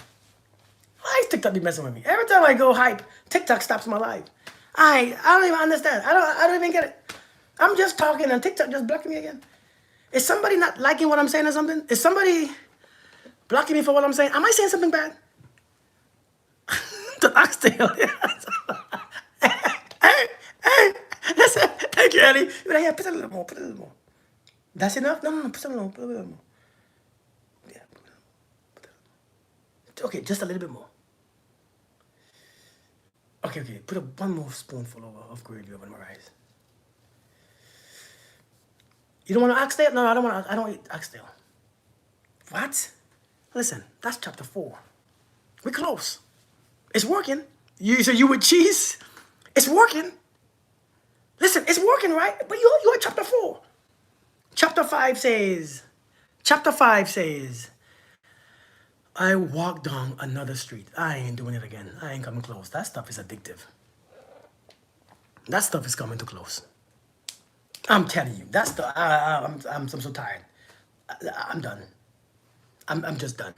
Why is TikTok be messing with me? Every time I go hype, TikTok stops my life. I don't even understand. I don't even get it. I'm just talking and TikTok just blocking me again. Is somebody not liking what I'm saying or something? Is somebody blocking me for what I'm saying? Am I saying something bad? The oxtail. Hey, listen. Thank you, Eddie. Yeah, put a little more. Put a little more. That's enough? No. Put a little more. Put a little more. Yeah. Okay, just a little bit more. Okay. Put one more spoonful of gravy over my rice. You don't want to oxtail? No, I don't want. I don't eat oxtail. What? Listen, that's chapter 4. We're close. It's working. You with cheese? It's working. Listen, it's working, right? But you're at chapter 4. Chapter 5 says, I walked down another street. I ain't doing it again. I ain't coming close. That stuff is addictive. That stuff is coming too close. I'm telling you, that's the. I'm so tired. I'm done. I'm just done.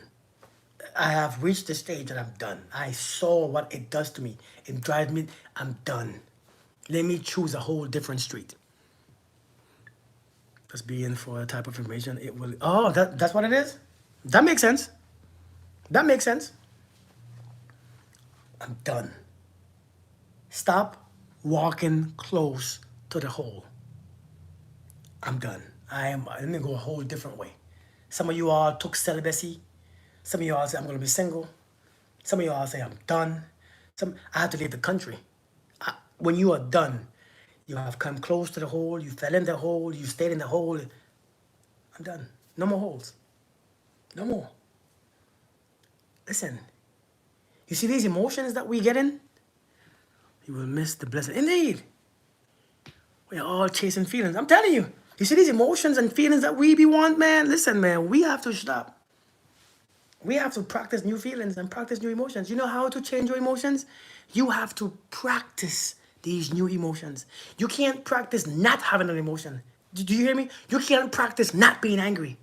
I have reached the stage that I'm done. I saw what it does to me. It drives me. I'm done. Let me choose a whole different street. Just being for a type of information, it will. Oh, that's what it is. That makes sense. That makes sense. I'm done. Stop walking close to the hole. I'm done. Let me go a whole different way. Some of you all took celibacy. Some of you all say, I'm going to be single. Some of you all say, I'm done. I have to leave the country. When you are done, you have come close to the hole, you fell in the hole, you stayed in the hole. I'm done. No more holes. No more. Listen, you see these emotions that we get in? You will miss the blessing. Indeed. We are all chasing feelings. I'm telling you. You see these emotions and feelings that we want, man? Listen, man, we have to stop. We have to practice new feelings and practice new emotions. You know how to change your emotions? You have to practice these new emotions. You can't practice not having an emotion. Do you hear me? You can't practice not being angry.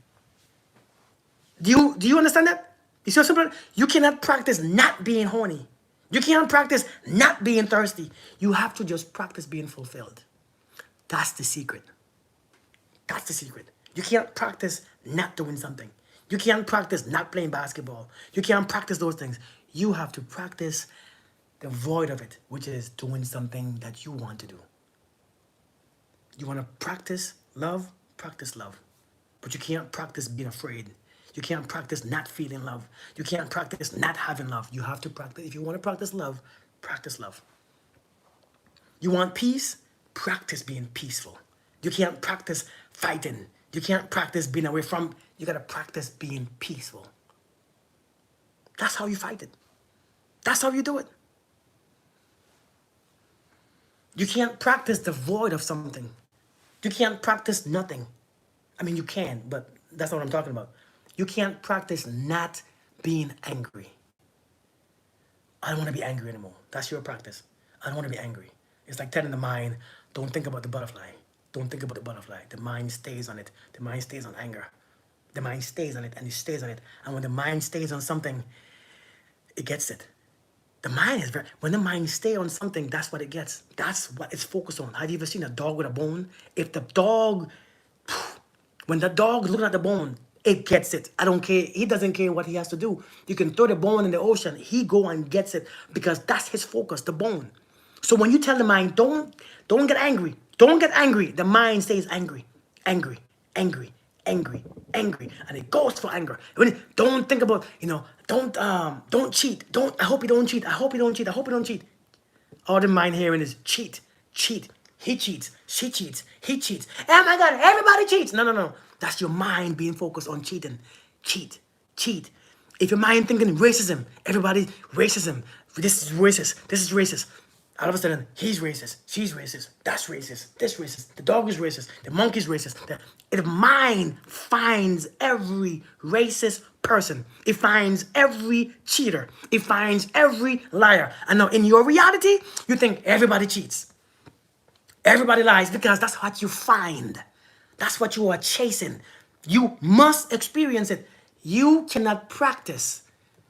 Do you understand that? You see how simple? You cannot practice not being horny. You can't practice not being thirsty. You have to just practice being fulfilled. That's the secret. That's the secret. You can't practice not doing something. You can't practice not playing basketball. You can't practice those things. You have to practice the void of it, which is doing something that you want to do. You want to practice love? Practice love. But you can't practice being afraid. You can't practice not feeling love. You can't practice not having love. You have to practice. If you want to practice love, practice love. You want peace? Practice being peaceful. You can't practice fighting. You can't practice being away from. You got to practice being peaceful. That's how you fight it. That's how you do it. You can't practice the void of something. You can't practice nothing. I mean, you can, but that's not what I'm talking about. You can't practice not being angry. I don't want to be angry anymore. That's your practice. I don't want to be angry. It's like telling the mind, don't think about the butterfly. Don't think about the butterfly. The mind stays on it. The mind stays on anger. The mind stays on it and it stays on it. And when the mind stays on something, it gets it. The mind is when the mind stays on something, that's what it gets. That's what it's focused on. Have you ever seen a dog with a bone? If the dog, when the dog looking at the bone, it gets it. I don't care. He doesn't care what he has to do. You can throw the bone in the ocean. He go and gets it because that's his focus, the bone. So when you tell the mind, don't get angry. Don't get angry. The mind stays angry, angry, angry, angry, angry, and it goes for anger. Don't think about, don't cheat. I hope you don't cheat. I hope you don't cheat. I hope you don't cheat. All the mind hearing is cheat, cheat, He cheats. She cheats. He cheats. Oh my God, everybody cheats. No, no, no. That's your mind being focused on cheating. Cheat. Cheat. If your mind thinking racism, everybody racism. This is racist. This is racist. All of a sudden, he's racist. She's racist. That's racist. This racist. The dog is racist. The monkey's racist. The mind finds every racist person. It finds every cheater. It finds every liar. And now in your reality, you think everybody cheats. Everybody lies because that's what you find. That's what you are chasing. You must experience it. You cannot practice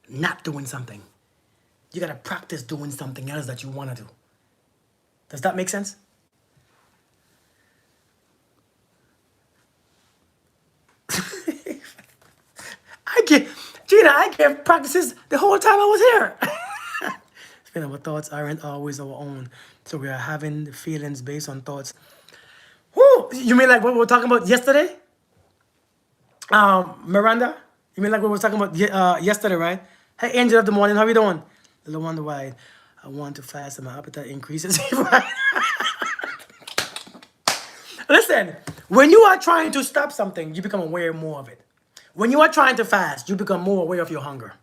not doing something. You gotta practice doing something else that you wanna do. Does that make sense? I gave practices the whole time I was here. Our thoughts aren't always our own. So we are having the feelings based on thoughts. Woo! You mean like what we were talking about yesterday? Miranda? You mean like what we were talking about yesterday, right? Hey, angel of the morning, how you doing? Little wonder why I want to fast and my appetite increases. Listen, when you are trying to stop something, you become aware more of it. When you are trying to fast, you become more aware of your hunger,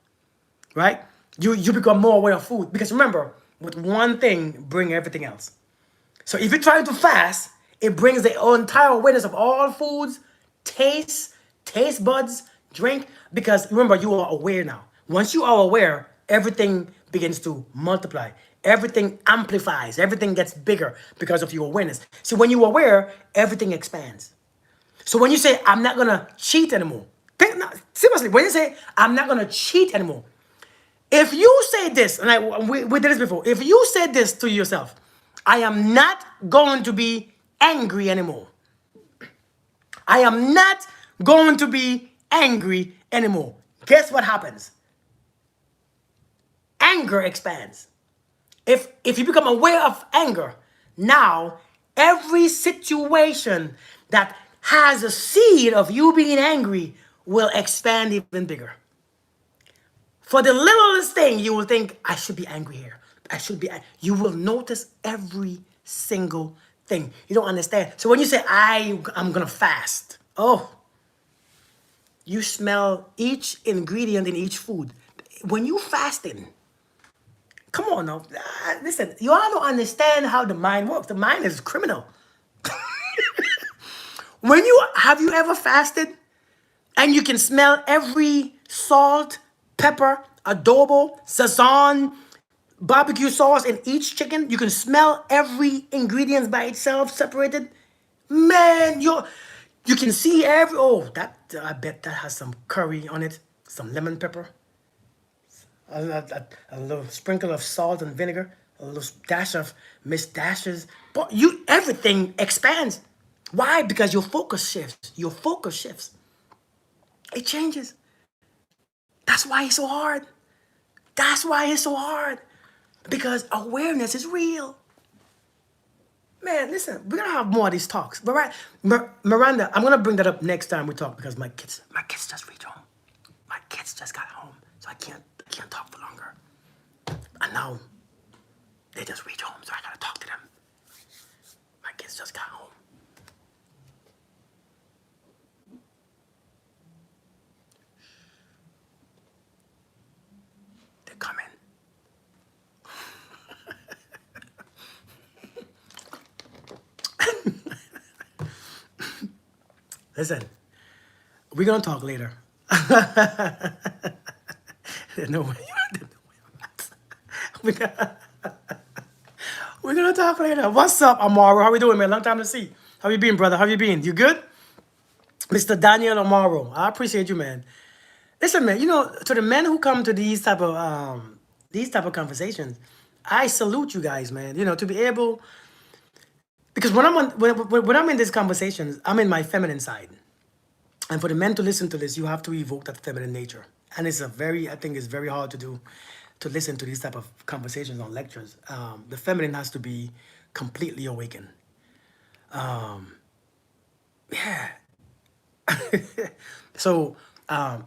right? You become more aware of food. Because remember, with one thing, bring everything else. So if you're trying to fast, it brings the entire awareness of all foods, taste buds, drink. Because remember, you are aware now. Once you are aware, everything begins to multiply. Everything amplifies. Everything gets bigger because of your awareness. See, when you're aware, everything expands. So when you say, I'm not going to cheat anymore. Seriously, when you say, I'm not going to cheat anymore. If you say this, and we did this before. If you say this to yourself, I am not going to be angry anymore. I am not going to be angry anymore. Guess what happens? Anger expands. If you become aware of anger, now every situation that has a seed of you being angry will expand even bigger. For the littlest thing, you will think, I should be angry here. You will notice every single thing. You don't understand. So when you say, I'm going to fast. Oh, you smell each ingredient in each food. When you fasting, come on now. Listen, you all don't understand how the mind works. The mind is criminal. Have you ever fasted and you can smell every salt, pepper, adobo, sazon, barbecue sauce in each chicken? You can smell every ingredient by itself, separated. Man, you can see I bet that has some curry on it, some lemon pepper, a little sprinkle of salt and vinegar, a little dash of Miss Dashes. But everything expands. Why? Because your focus shifts. Your focus shifts. It changes. That's why it's so hard. That's why it's so hard. Because awareness is real. Man, listen, we're gonna have more of these talks. But right, Miranda, I'm gonna bring that up next time we talk because my kids just reached home. My kids just got home, so I can't talk for longer. And now they just reached home, so I gotta talk to them. My kids just got home. They're coming. Listen, we're gonna talk later. There's no way. We're gonna talk later. What's up, Amaro? How we doing, man? Long time to see. How you been, brother? How you been? You good? Mr. Daniel Amaro. I appreciate you, man. Listen, man, to the men who come to these type of conversations, I salute you guys, man. To be able, because when I'm in these conversations, I'm in my feminine side. And for the men to listen to this, you have to evoke that feminine nature. And I think it's very hard to do, to listen to these type of conversations on lectures. The feminine has to be completely awakened. Yeah. So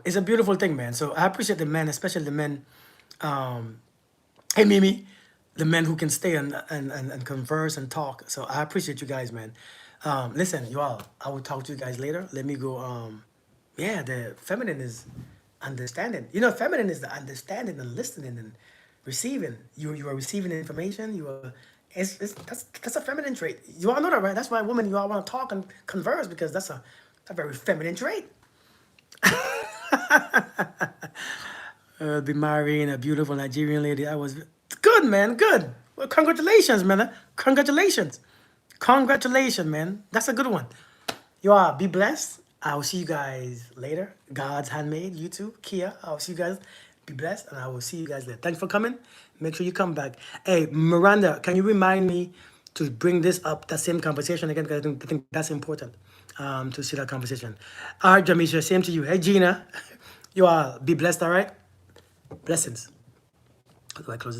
it's a beautiful thing, man. So I appreciate the men, especially the men. Hey, Mimi. the men who can stay and converse and talk. So I appreciate you guys, man. Listen, you all, I will talk to you guys later. Let me go. Yeah, the feminine is understanding. You know, feminine is the understanding and listening and receiving. You are receiving information. You are. That's a feminine trait. You all know that, right? That's why women, you all want to talk and converse, because that's a very feminine trait. Be marrying a beautiful Nigerian lady. I was good, man. Good. Well, congratulations, man. Congratulations. Congratulations, man. That's a good one. You all be blessed. I will see you guys later. God's handmaid, you too. Kia, I'll see you guys. Be blessed, and I will see you guys later. Thanks for coming. Make sure you come back. Hey, Miranda, can you remind me to bring this up, that same conversation again? Because I think that's important, to see that conversation. All right, Jamisha, same to you. Hey, Gina, you all be blessed, all right? Blessings. How do I close this?